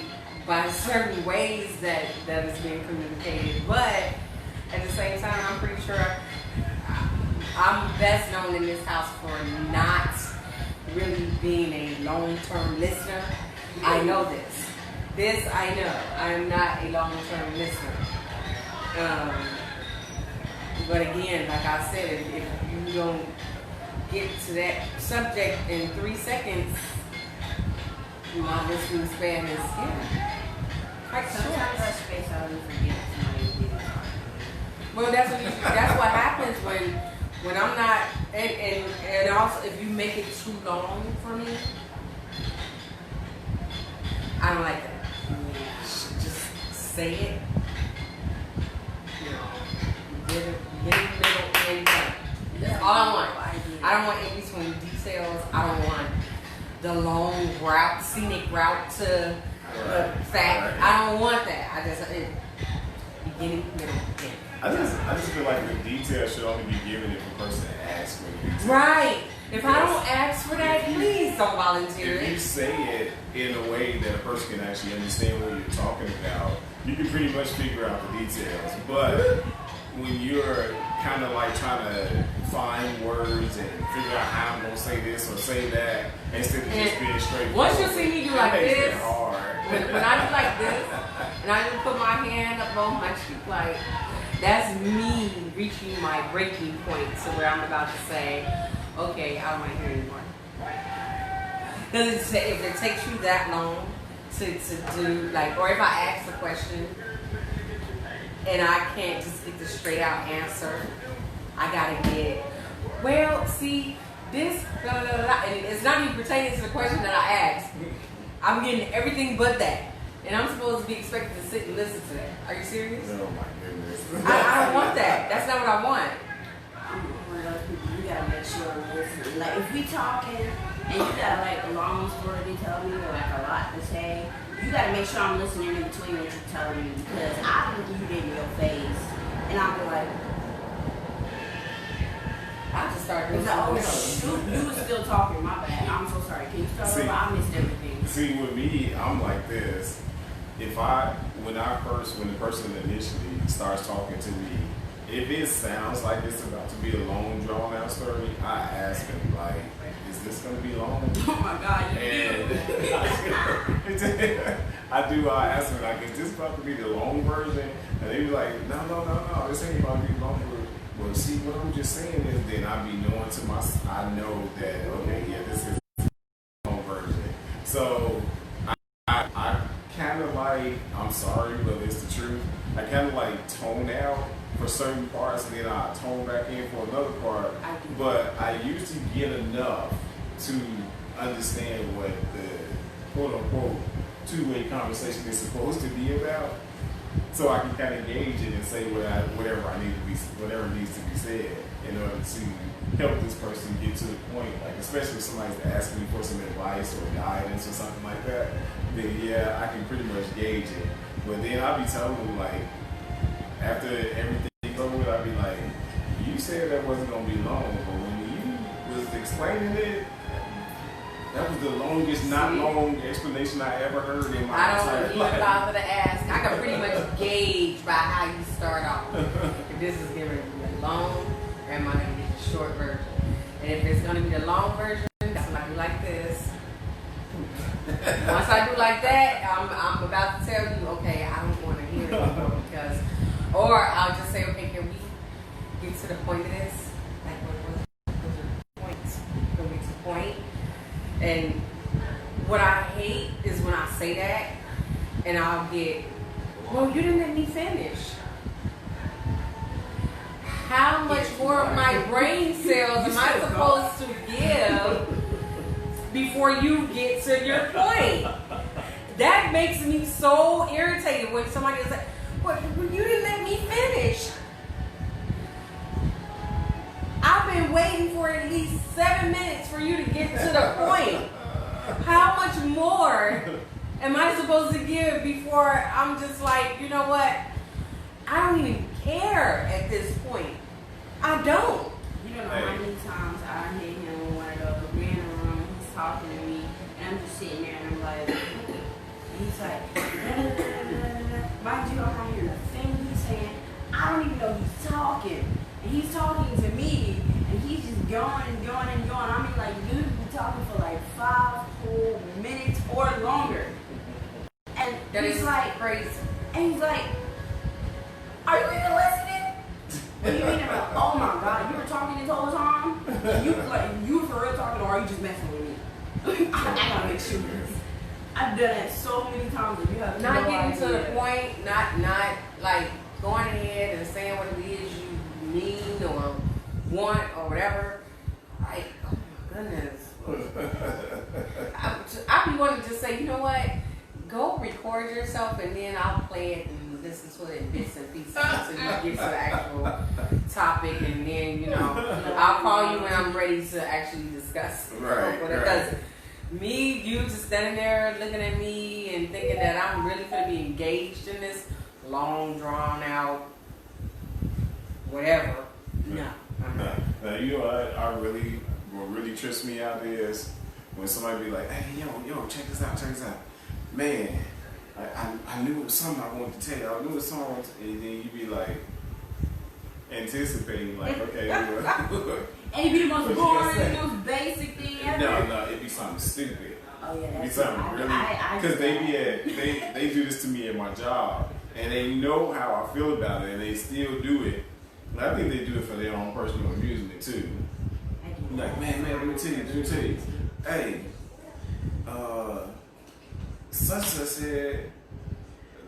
by certain ways that is being communicated, but at the same time, I'm pretty sure I'm best known in this house for not really being a long-term listener. I know this. This I know. I'm not a long-term listener. But again, like I said, if you don't get to that subject in 3 seconds, my listening span is quite short. Sometimes I space out and forget somebody did. Well, that's what happens when I'm not, and also if you make it too long for me, I don't like that. Just say it. You know, get in the middle and done. That's all I want. I don't want in between details. I don't want the long route, scenic route to the fact. I don't want that. I just beginning, middle, end. I just feel like the details should only be given if a person asks for the details. Right. If I don't ask for that, please don't volunteer If you it. say it in a way that a person can actually understand what you're talking about, you can pretty much figure out the details. But when you're kind of like trying to find words and figure out how I'm going to say this or say that, instead of just being straightforward. Once you see me do like it makes this, it hard. when I do like this, and I just put my hand up on my cheek, like, that's me reaching my breaking point to where I'm about to say, okay, I don't want to hear anymore. Because if it takes you that long to do, like, or if I ask a question and I can't just get the straight out answer, I gotta get, well, see, this, blah, blah, blah, and it's not even pertaining to the question that I asked. I'm getting everything but that. And I'm supposed to be expected to sit and listen to that. Are you serious? Oh my goodness. I don't want that. That's not what I want. One of those people, you gotta make sure I'm listening. Like, if we talking and you got like a long story to tell me or like a lot to say, you gotta make sure I'm listening in between what you're telling me, because I look you in your face and I'll be like, I just started doing oh something else. shoot, you was still talking, my bad. I'm so sorry. Can you start See- over? I missed everything. See, with me, I'm like this. When the person initially starts talking to me, if it sounds like it's about to be a long, drawn out story, I ask him, like, is this going to be long? Oh my God, you And I ask them, like, is this about to be the long version? And they be like, no, this ain't about to be long. Well, see, what I'm just saying is then I be knowing to myself, I know that, okay, yeah, this is the long version. So I kind of like, I'm sorry, but it's the truth. I kind of like tone out for certain parts, and then I tone back in for another part. But I usually get enough to understand what the quote unquote two-way conversation is supposed to be about, so I can kind of gauge it and say whatever needs to be said in order to help this person get to the point. Like, especially if somebody's asking me for some advice or guidance or something like that, then yeah, I can pretty much gauge it. But then I be telling them like, after everything over, I be like, you said that wasn't gonna be long, but when you was explaining it, that was the longest, not long explanation I ever heard in my I entire don't even life. bother to ask. I can pretty much gauge by how you start off. If this is going to be long, or am I going to get the short version? And if it's going to be the long version, that's when I do like this. Once I do like that, I'm about to tell you, okay, I don't want to hear it anymore because, or I'll just say, okay, can we get to the point of this? Like, what's the point? Can we get to the point? And what I hate is when I say that and I'll get, well, you didn't let me finish. How much more of my brain cells am I supposed to give before you get to your point? That makes me so irritated when somebody is like, well, you didn't let me finish. I've been waiting for at least 7 minutes for you to get to the point. How much more am I supposed to give before I'm just like, you know what? I don't even care at this point. I don't. You don't know how many times I hit him in one of those random rooms, he's talking to me, and I'm just sitting there and I'm like, and he's like, mind you, I'm not hearing a thing he's saying. I don't even know he's talking. And he's talking to me, and he's just going and going and going. I mean, like, dude be talking for like 5 whole minutes or longer. And That he's is like, crazy. and he's like, are you even listening? What do you mean? About, oh my God, you were talking this whole time? And you were for real talking, or are you just messing with me? I gotta make sure. I've done it so many times that you have Not no getting to idea. the point, not like going ahead and saying what it is you mean or want or whatever. Like, oh my goodness. I be wanting to just say, you know what? Go record yourself and then I'll play it and listen to it in bits and pieces until you get to the actual topic, and then, you know, I'll call you when I'm ready to actually discuss it. Right, Because me, you just standing there looking at me and thinking that I'm really going to be engaged in this long, drawn out, whatever. No. Now, you know what really trips me out is when somebody be like, hey, yo, check this out. Man, I knew it was something I wanted to tell you. I knew it was something, and then you be like, anticipating, like, okay, And it'd be the most boring, most basic thing ever. No, it'd be something stupid. Oh yeah, It'd be that's something really, because they do this to me at my job, and they know how I feel about it, and they still do it. And I think they do it for their own personal amusement too. Like, man, let me tell you. Hey, such said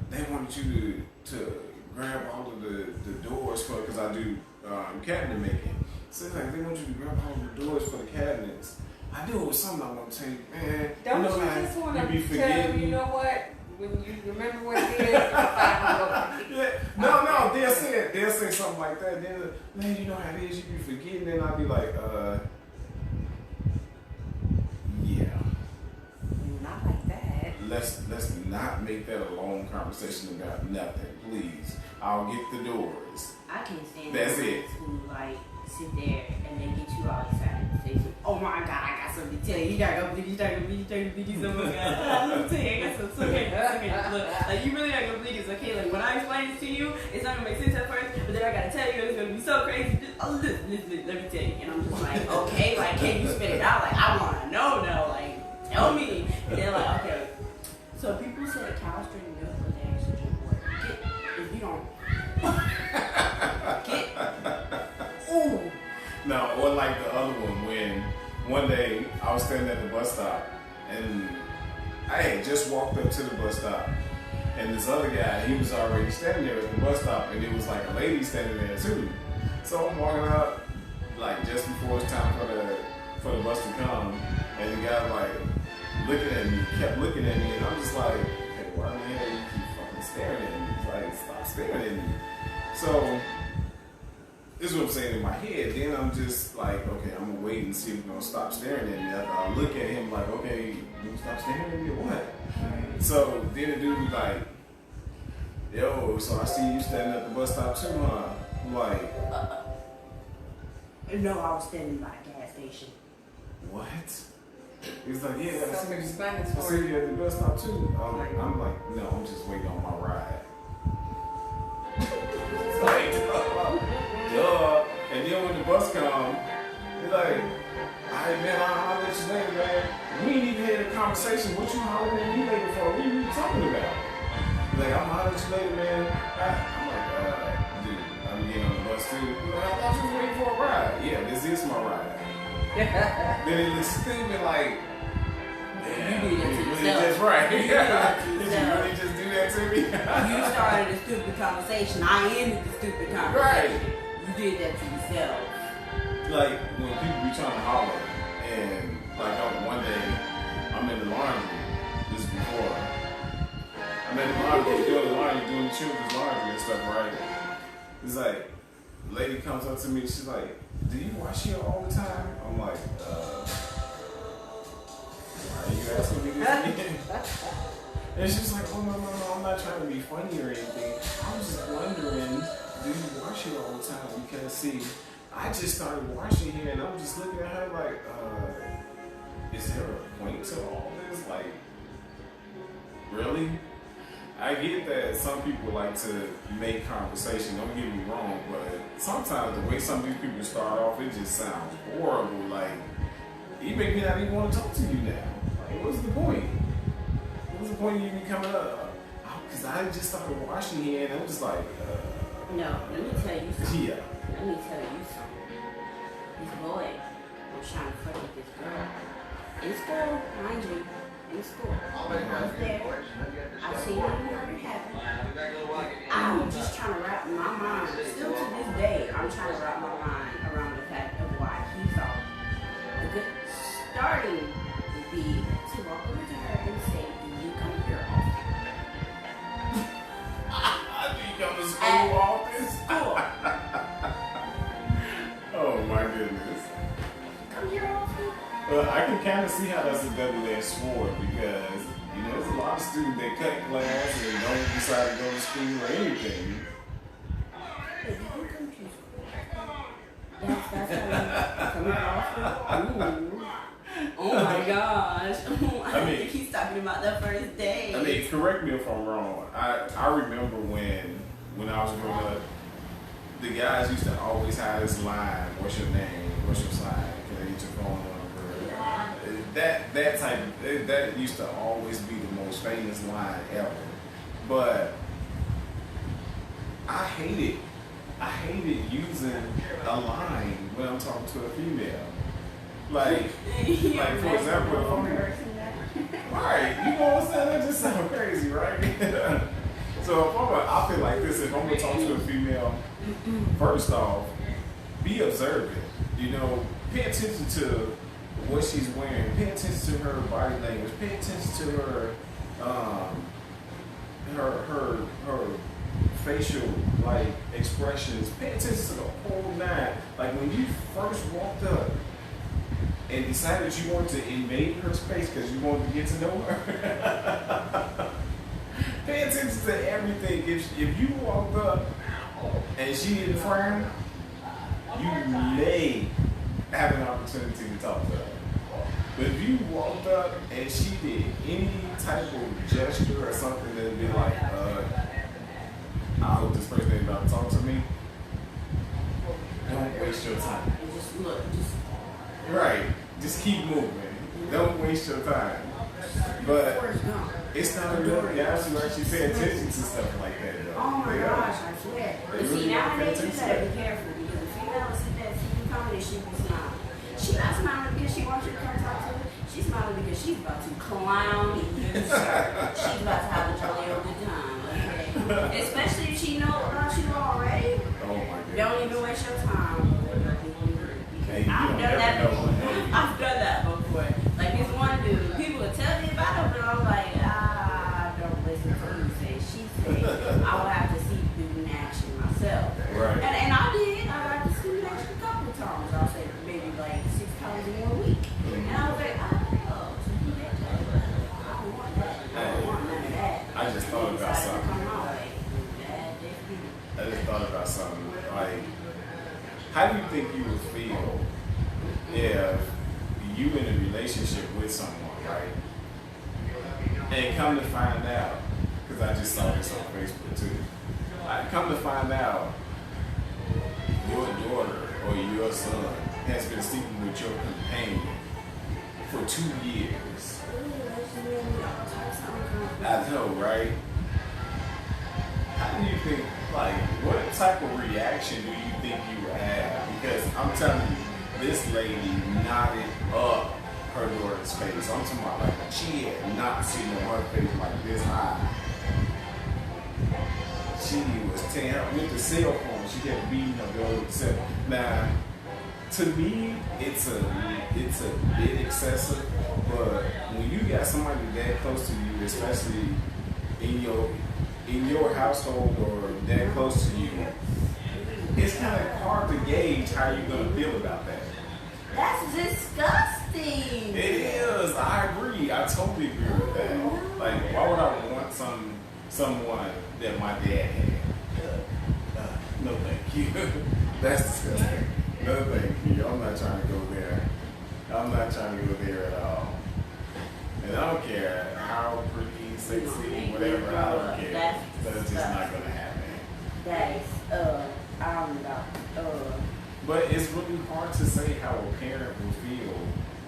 they wanted you to grab all of the doors for, because I do cabinet making. So it's like they want you to grab all of the doors for the cabinets. I knew it was something I want to tell you, man. Don't you know you how just want you to be tell forgetting. them, you know what? When you remember what it is, you Yeah, no, they'll say something like that. Then, man, you know how it is, you be forgetting, and I'll be like, yeah. not like that. Let's not make that a long conversation about nothing, please. I'll get the doors. I can't stand That's those it. who like sit there and they get you all excited. They say, oh my God, I got something to tell you. You gotta go believe, you gotta go believe, oh my God. Let me tell you, I got something. It's okay. Look, like, you really not gonna believe it's okay. Like, when I explain this to you, it's not gonna make sense at first, but then I gotta tell you, it's gonna be so crazy. Just, listen, let me tell you. And I'm just like, okay, like, can you spit it out? Like, I wanna know now. Like, tell me. And they're like, okay. So people say that cows drink milk, but they actually drink water. If you don't ooh. No, or like the other one when one day I was standing at the bus stop and I had just walked up to the bus stop and this other guy, he was already standing there at the bus stop and it was like a lady standing there too. So I'm walking up like just before it's time for the bus to come, and the guy like kept looking at me, and I'm just like, hey, why the hell you keep fucking staring at me? He's like, stop staring at me. So this is what I'm saying in my head. Then I'm just like, okay, I'm gonna wait and see if he's gonna stop staring at me. I look at him like, okay, you stop staring at me or what? So then the dude was like, oh, so I see you standing at the bus stop too, huh? I'm like, No, I was standing by a gas station. what? He's like, yeah, I see Self-explanatory. you at the bus stop too. I'm like, no, I'm just waiting on my ride. It's like, duh. And then when the bus comes, he's like, alright, man, I'll let you later, man. We ain't even had a conversation. What you hollering at me later for? What are you talking about? He's like, I'm hollering at you later, man. I'm like, dude, I'm getting on the bus too. He's like, I thought you was waiting for a ride. Yeah, this is my ride. Then it looks stupid like, damn, You did that to really yourself. just right. You did that to Did you yourself. really just do that to me? You started a stupid conversation. I ended the stupid conversation. You did that to yourself. Like when people be trying to holler, and like one day I'm in the laundry. This is before I'm in the laundry, doing the laundry, doing the children's laundry and stuff, right? It's like, the lady comes up to me, she's like, do you wash here all the time? I'm like, why are you asking me this? And she's like, oh no, I'm not trying to be funny or anything. I was just wondering, do you wash here all the time? Because see, I just started washing here and I'm just looking at her like, is there a point to all this? Like, really? I get that some people like to make conversation, don't get me wrong, but sometimes the way some of these people start off, it just sounds horrible. Like, you make me not even want to talk to you now. Like, what's the point? What's the point of you even coming up? Because I just started washing here and I'm just like, No, let me tell you something. yeah. Let me tell you something. This boy was trying to fuck with this girl. In school, mind you. In school. I was there. I seen it already happen. I'm just trying to wrap my mind, still to this day, I'm trying to wrap my mind around the fact of why he thought a good starting would be to walk over to her and say, do you come here often? Do you come to school often? School. Oh my goodness. Come here often? Well, I can kind of see how that's a double-edged sword because, you know, there's a lot of students that cut class and don't decide to go to school or anything. Hey, do you come to school? That's how you come here often? Ooh. Oh my gosh. I mean- think he's talking about the first day. I mean, correct me if I'm wrong. I remember when I was growing up, the guys used to always have this line, what's your name, what's your sign, can I get your phone number? That type of, that used to always be the most famous line ever. But I hated using a line when I'm talking to a female. Like for example, if I'm right, you know what I'm saying? That just sounds crazy, right? So if I feel like this, if I'm gonna talk to a female, first off, be observant. You know, pay attention to what she's wearing. Pay attention to her body language. Pay attention to her, her facial like expressions. Pay attention to the whole nine. Like when you first walked up and decided you wanted to invade her space because you wanted to get to know her. Pay attention to everything. If you walked up and she didn't frown, you may have an opportunity to talk to her. But if you walked up and she did any type of gesture or something that'd be like, I hope this person ain't about to talk to me, don't waste your time. And just look, just Right. Just keep moving. Don't waste your time. But where's gone? it's not enough guys who actually pay attention to stuff like that, though. Oh my They gosh, are. I swear. They But see, really gotta pay nowadays you attention to gotta that. be careful because the female will sit there and see you coming and she be smiling. She's not smiling because she wants you to come talk to her. She's smiling because she's about to clown and use her. She's about to have a jolly old good time, okay? Especially if she knows about you already. Oh my goodness. Don't even waste your time. Hey, you I've don't done that never know. before. I've done that before. Like this one dude, people would tell me about him, and I'm like, don't listen to what he say. She say, I will have to see the dude in action myself. Right. And I did. I got to see him in action a couple of times. I'll say maybe like 6 times in 1 week. And I was like, oh, so he did that. I don't want that. I don't want none of that. I just thought about He decided to something. come my way. That how do you think you would feel if you in a relationship with someone, right? And come to find out, because I just saw this on Facebook too. I come to find out your daughter or your son has been sleeping with your companion for 2 years. I know, right? How do you think, like, what type of reaction do you think you would have? Because I'm telling you, this lady knotted up her daughter's face. I'm talking about, like, she had not seen on her face like this high. She was tearing with the cell phone. She kept beating her daughter with the cell phone. Now, to me, it's a bit excessive, but when you got somebody that close to you, especially in your household or that close to you, it's kind of hard to gauge how you're gonna feel about that. That's disgusting. It is. I agree. I totally agree with that. Like, why would I want someone that my dad had? No, thank you. That's disgusting. No, thank you. I'm not trying to go there. I'm not trying to go there at all. And I don't care how pretty, sexy, whatever. I don't care. That's just not gonna happen. That is, I don't know. But it's really hard to say how a parent will feel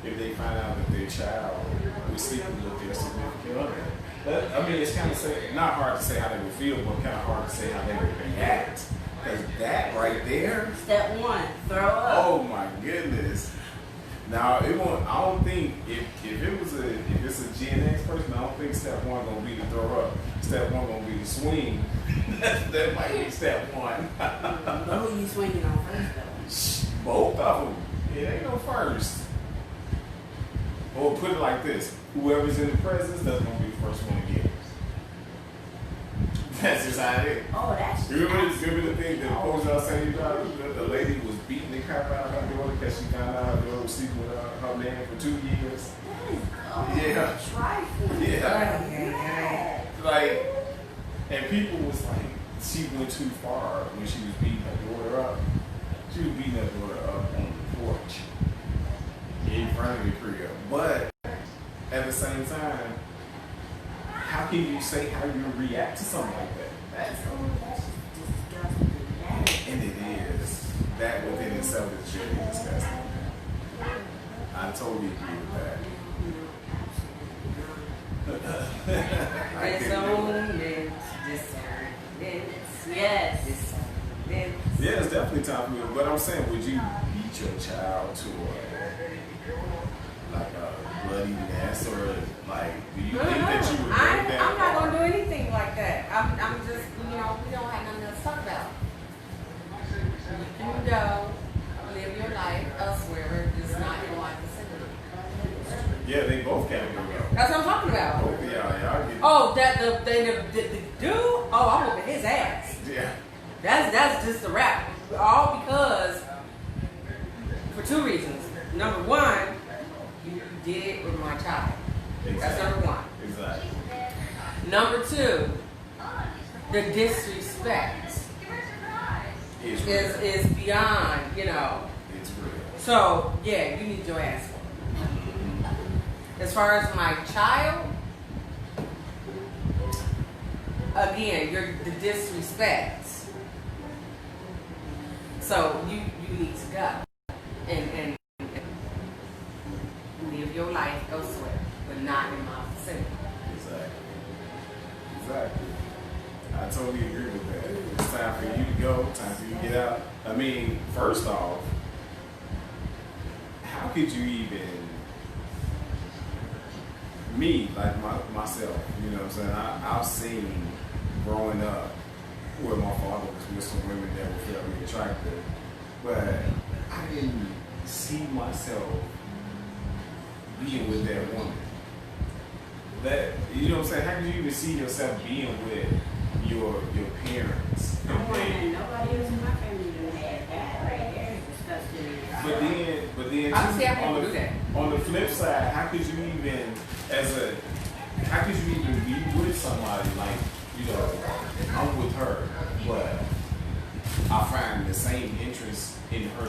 if they find out that their child was sleeping with their significant other. I mean, it's kind of not hard to say how they would feel, but kind of hard to say how they would react. Because that right there. Step one, throw up. Oh my goodness. Now it won't. I don't think if it's a Gen X person, I don't think step one gonna be to throw up. Step one gonna be to swing. that might be step one. But who you swinging on first though? Both of them. It ain't no first. Or put it like this: whoever's in the presence, that's gonna be the first one to get it. That's just how it is. Oh, that's Remember the thing that post I was saying about the lady was beating the crap out of her daughter because she found out her daughter was sleeping with her man for 2 years. Yeah. Trifling. Yeah. Like, and people was like, she went too far when she was beating her daughter up. She was beating her daughter up on the porch in front of the crib. But at the same time, how can you say how you react to something like that? That's disgusting. And it is. That within itself is really disgusting. I totally agree with that. I Discernment. Yes. Yeah, it's definitely time for it. But I'm saying, would you beat your child to a bloody mess, or like, do you think that you would break that? I'm not gonna do anything like that. I'm just, we don't have nothing else to talk about. You can go live your life elsewhere, just not in my vicinity. Yeah, they both can't go. That's what I'm talking about. Both of y'all get. Oh, that the dude. Oh, I'm whooping his ass. Yeah. That's just a wrap. All because for two reasons. Number one, you did it with my child. Exactly. That's number one. Exactly. Number two, the disrespect is beyond, It's real. So yeah, you need your ass for. As far as my child, again, the disrespect. So you need to go and live your life elsewhere, but not in my vicinity. Exactly. I totally agree with that. It's time for you to go. Time for you to get out. I mean, first off, how could you even, me, like myself, you know what I'm saying? I've seen growing up where my father was with some women that were fairly attractive, but I didn't see myself being with that woman. That, you know what I'm saying? How could you even see yourself being with your parents? Nobody else in my family done had that right there. It's disgusting. But then I see how people do that. On the flip side, how could you even be with somebody like, I'm with her, but I find the same interest in her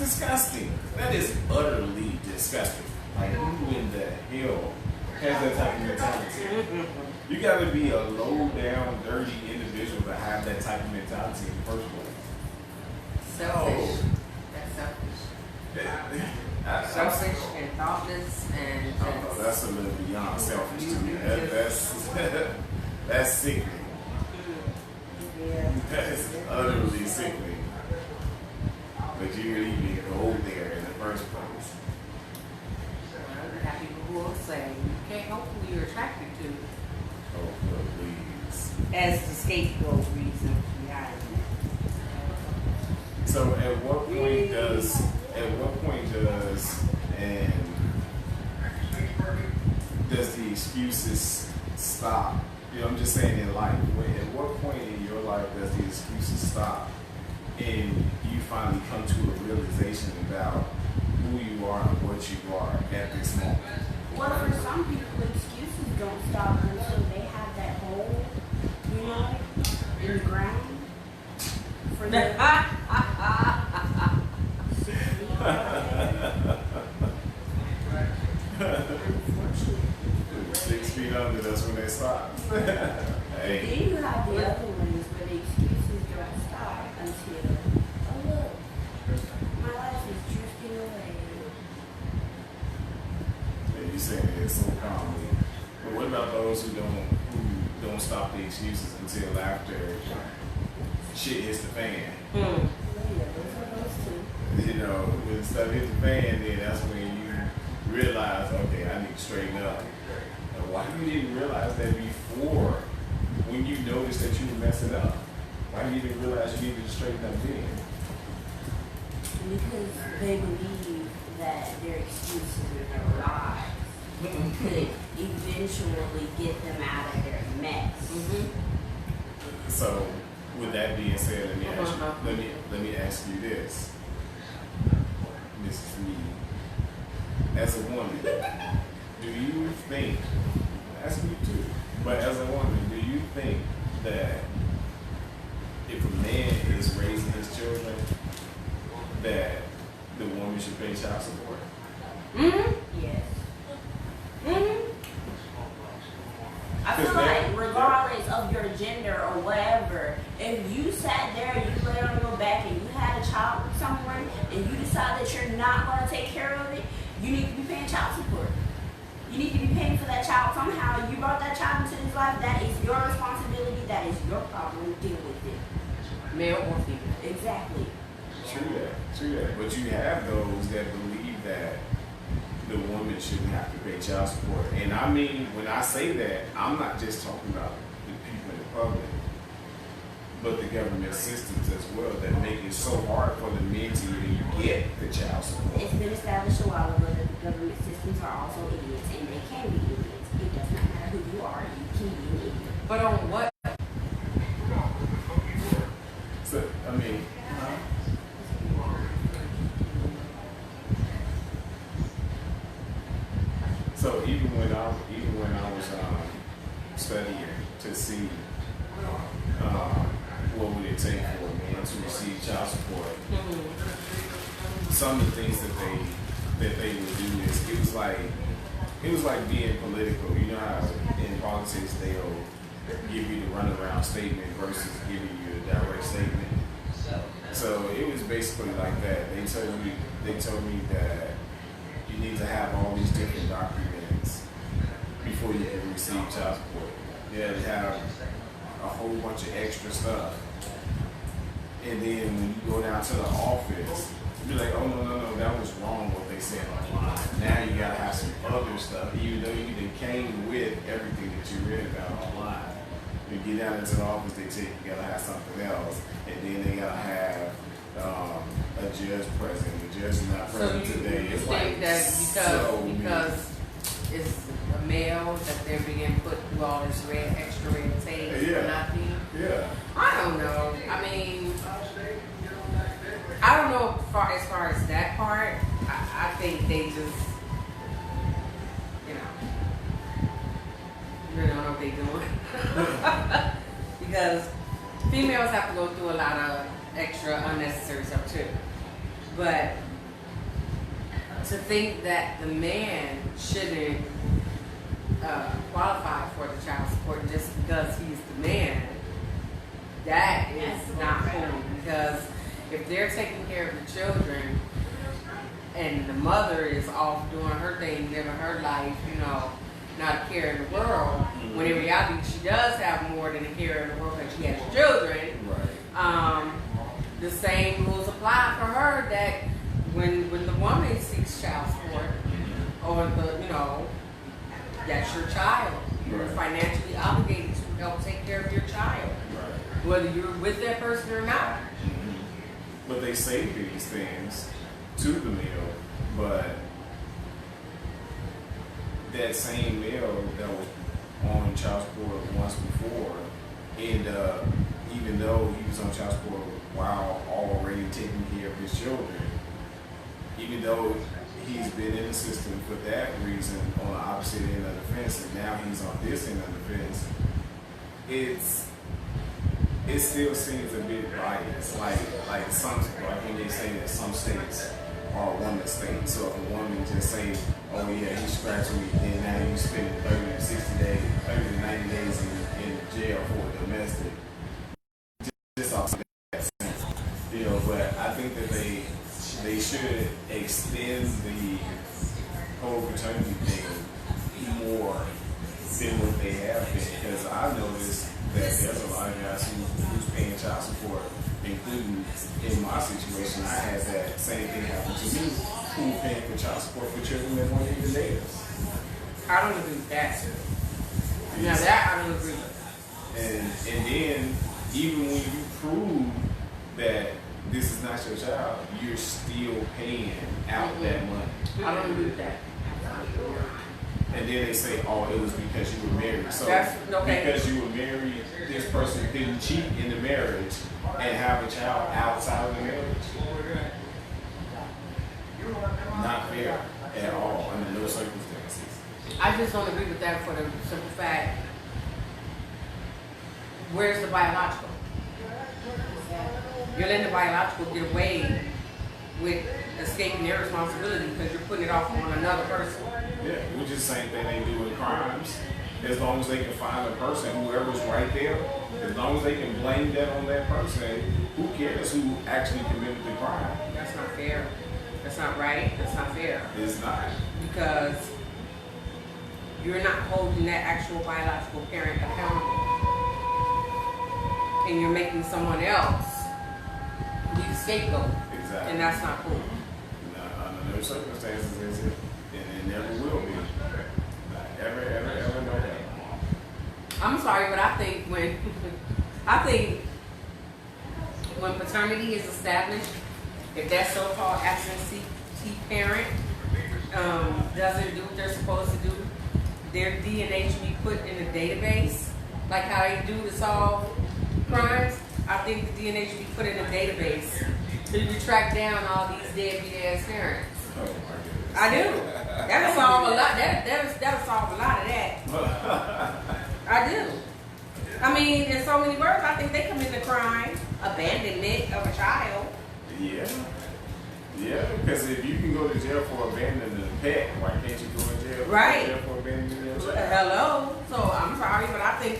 disgusting. That is utterly disgusting. Like, who in the hell has that type of mentality? You gotta be a low down, dirty individual to have that type of mentality in the first place. Selfish. That's selfish. Selfish and thoughtless and Oh, that's a little beyond selfish to me. That's sickening. Yeah. That's utterly sickening. But you would even go there in the first place. you have people who will say you can't help who you're attracted to Oh, please. as the scapegoat reason behind it. So at what point does the excuses stop? You know, I'm just saying in life. At what point in your life does the excuses stop and you finally come to a realization about who you are and what you are at this moment? Well, for some people, excuses don't stop until they have that hole, you know, in the ground. For them. Unfortunately. 6 feet under, that's when they stop. Hey. Then you have the other ones where the excuses don't stop until, oh look, my life is drifting away. And you saying it so calmly. But what about those who don't stop the excuses until after shit hits the fan? Yeah, those are those two. You know, when stuff hits the fan, then that's when you realize, okay, I need to straighten up. And why you didn't realize that before, when you noticed that you were messing up? Why you didn't realize you needed to straighten up then? Because they believe that their excuses and their lies could eventually get them out of their mess. So, with that being said, let me ask you this, Mrs. Reed. As a woman, do you think? Ask you too. But as a woman, do you think that if a man is raising his children, that the woman should pay child support? Yes. I feel like regardless of your gender or whatever, if you sat there, you lay on your back and you had a child with someone and you decide that you're not going to take care of it, you need to be paying child support. You need to be paying for that child somehow. You brought that child into this life. That is your responsibility. That is your problem. Deal with it. Male or female. Exactly. True that. But you have those that believe that the woman shouldn't have to pay child support. And I mean, when I say that, I'm not just talking about the people in the public, but the government systems as well that make it so hard for the men to even get the child support. It's been established a while ago that the government systems are also idiots, and they can be idiots. It does not matter who you are, you can be an idiot. But on what? So, I mean, so even when I was studying to see what would it take for a man to receive child support, some of the things that they would do is it was like being political. You know how in politics they'll give you the runaround statement versus giving you a direct statement. So it was basically like that. They told me that you need to have all these different documents before you can receive child support. You have to have a whole bunch of extra stuff. And then when you go down to the office, you're like, oh no, that was wrong what they said online. Now you gotta have some other stuff, even though you done came with everything that you read about online. You get down into the office, they tell you gotta have something else, and then they gotta have a judge present. The judge is not present today. You It's think like that because it's a male that they're being put through all this extra red tape for not being? Yeah. I don't know. I mean, I don't know as far as that part. I think they just, really don't know what they're doing. Because females have to go through a lot of extra unnecessary stuff too. But To think that the man shouldn't qualify for the child support just because he's the man, that is not cool. Because if they're taking care of the children and the mother is off doing her thing, living her life, you know, not a care in the world, when in reality she does have more than a care in the world because she has children. Right. The same rules apply for her that when the woman seeks child support or that's your child. You're Right. financially obligated to help take care of your child, Right. whether you're with that person or not. But they say these things to the male, but that same male that was on child support once before ended up, even though he was on child support while already taking care of his children, even though he's been in the system for that reason on the opposite end of the fence, and now he's on this end of the fence, it still seems a bit biased. Like some, like when they say that some states are woman states. So if a woman just say, oh yeah, he scratched me, then now you spend 30 to 60 days, 30 to 90 days in jail for domestic. Just off that sense. You know, but I think that they should extend the whole paternity thing more than what they have been, because I noticed that there's a lot of guys who's paying child support, including in my situation. I had that same thing happen to me, who paying for child support for children that weren't even theirs. I don't agree with that. Now that I don't agree with. And then even when you prove that this is not your child, you're still paying out that money. I don't agree with that. And then they say, oh, it was because you were married. So That's okay. Because you were married, this person didn't cheat in the marriage and have a child outside of the marriage. Not fair at all under no circumstances. I just don't agree with that for the simple fact, where's the biological? You're letting the biological get away with escaping their responsibility because you're putting it off on another person. Yeah, which is the same thing they do in crimes. As long as they can find a person, whoever's right there, as long as they can blame that on that person, who cares who actually committed the crime? That's not fair. That's not right. That's not fair. It's not. Because you're not holding that actual biological parent accountable. And you're making someone else be the scapegoat. Exactly. And that's not cool. Under no circumstances is it, and it never will be. Not ever know that. I'm sorry, but I think when paternity is established, if that so-called absentee parent doesn't do what they're supposed to do, their DNA should be put in a database, like how they do to solve crimes. I think the DNA should be put in a database so you can track down all these deadbeat ass parents. Oh my goodness. I do. That'll solve a lot. That'll solve a lot of that. I do. I mean, in so many words, I think they commit the crime, abandonment of a child. Yeah. Yeah, because if you can go to jail for abandoning a pet, why can't you go to jail Right. for abandoning your child? Hello. So I'm sorry, but I think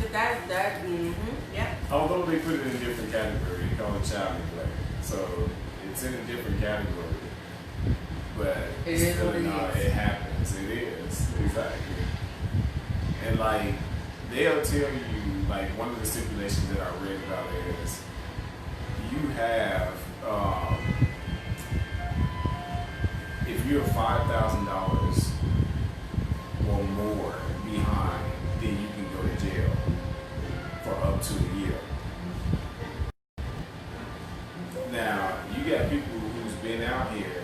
yeah. Although they put it in a different category, they call it child neglect. So it's in a different category. But It is still what it not, is. it happens. It is. Exactly. And like they'll tell you, like one of the stipulations that I read about it is you have if you're $5,000 or more behind, then you can go to jail for up to a year. Now, you got people who's been out here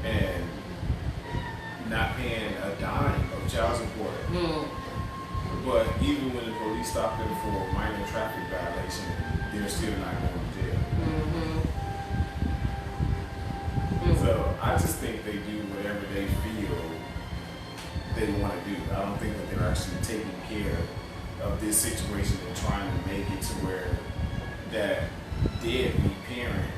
and not paying a dime of child support. But even when the police stop them for a minor traffic violation, they're still not going to jail. So I just think they do whatever they feel they want to do. I don't think that they're actually taking care of this situation and trying to make it to where that deadbeat parent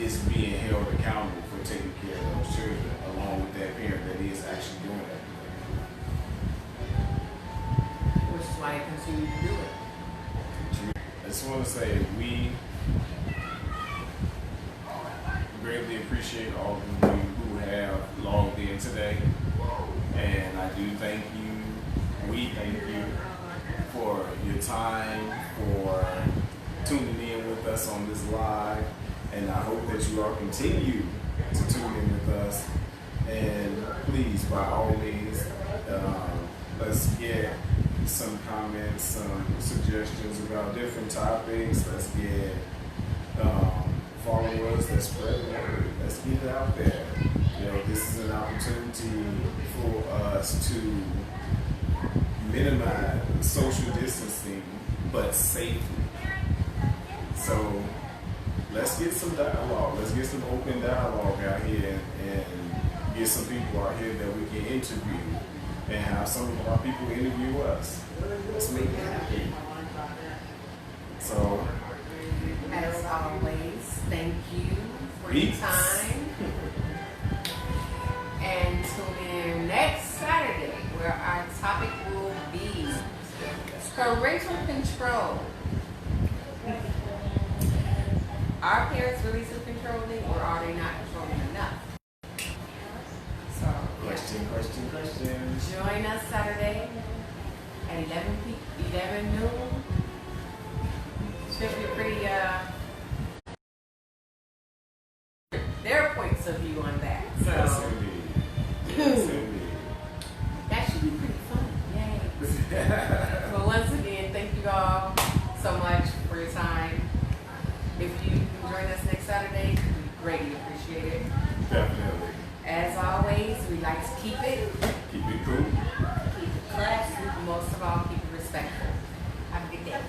is being held accountable for for taking care of those children, along with that parent that is actually doing it. Which is why I continue to do it. I just want to say we greatly appreciate all of you who have logged in today, and I do thank you. We thank you for your time, for tuning in with us on this live, and I hope that you all continue to tune in with us. And please, by all means, let's get some comments, some suggestions about different topics. Let's get followers, let's spread the word, let's get it out there. You know, this is an opportunity for us to minimize social distancing, but safely. So let's get some dialogue, let's get some open dialogue out here, and get some people out here that we can interview, and have some of our people interview us. Let's make it happen. So, As always, thank you for your Peace. time. And tune in next Saturday where our topic will be parental control. Are parents really too controlling, or are they not controlling enough? So, question. join us Saturday at 11 noon. Should be pretty, there are points of view on that. So, Yes, indeed. Yes, indeed. that should be pretty fun. Yay. Well, once again, thank you all so much for your time. If you join us next Saturday, we greatly appreciate it. Definitely. As always, we like to keep it Keep it cool. Keep it classy. most of all, keep it respectful. Have a good day.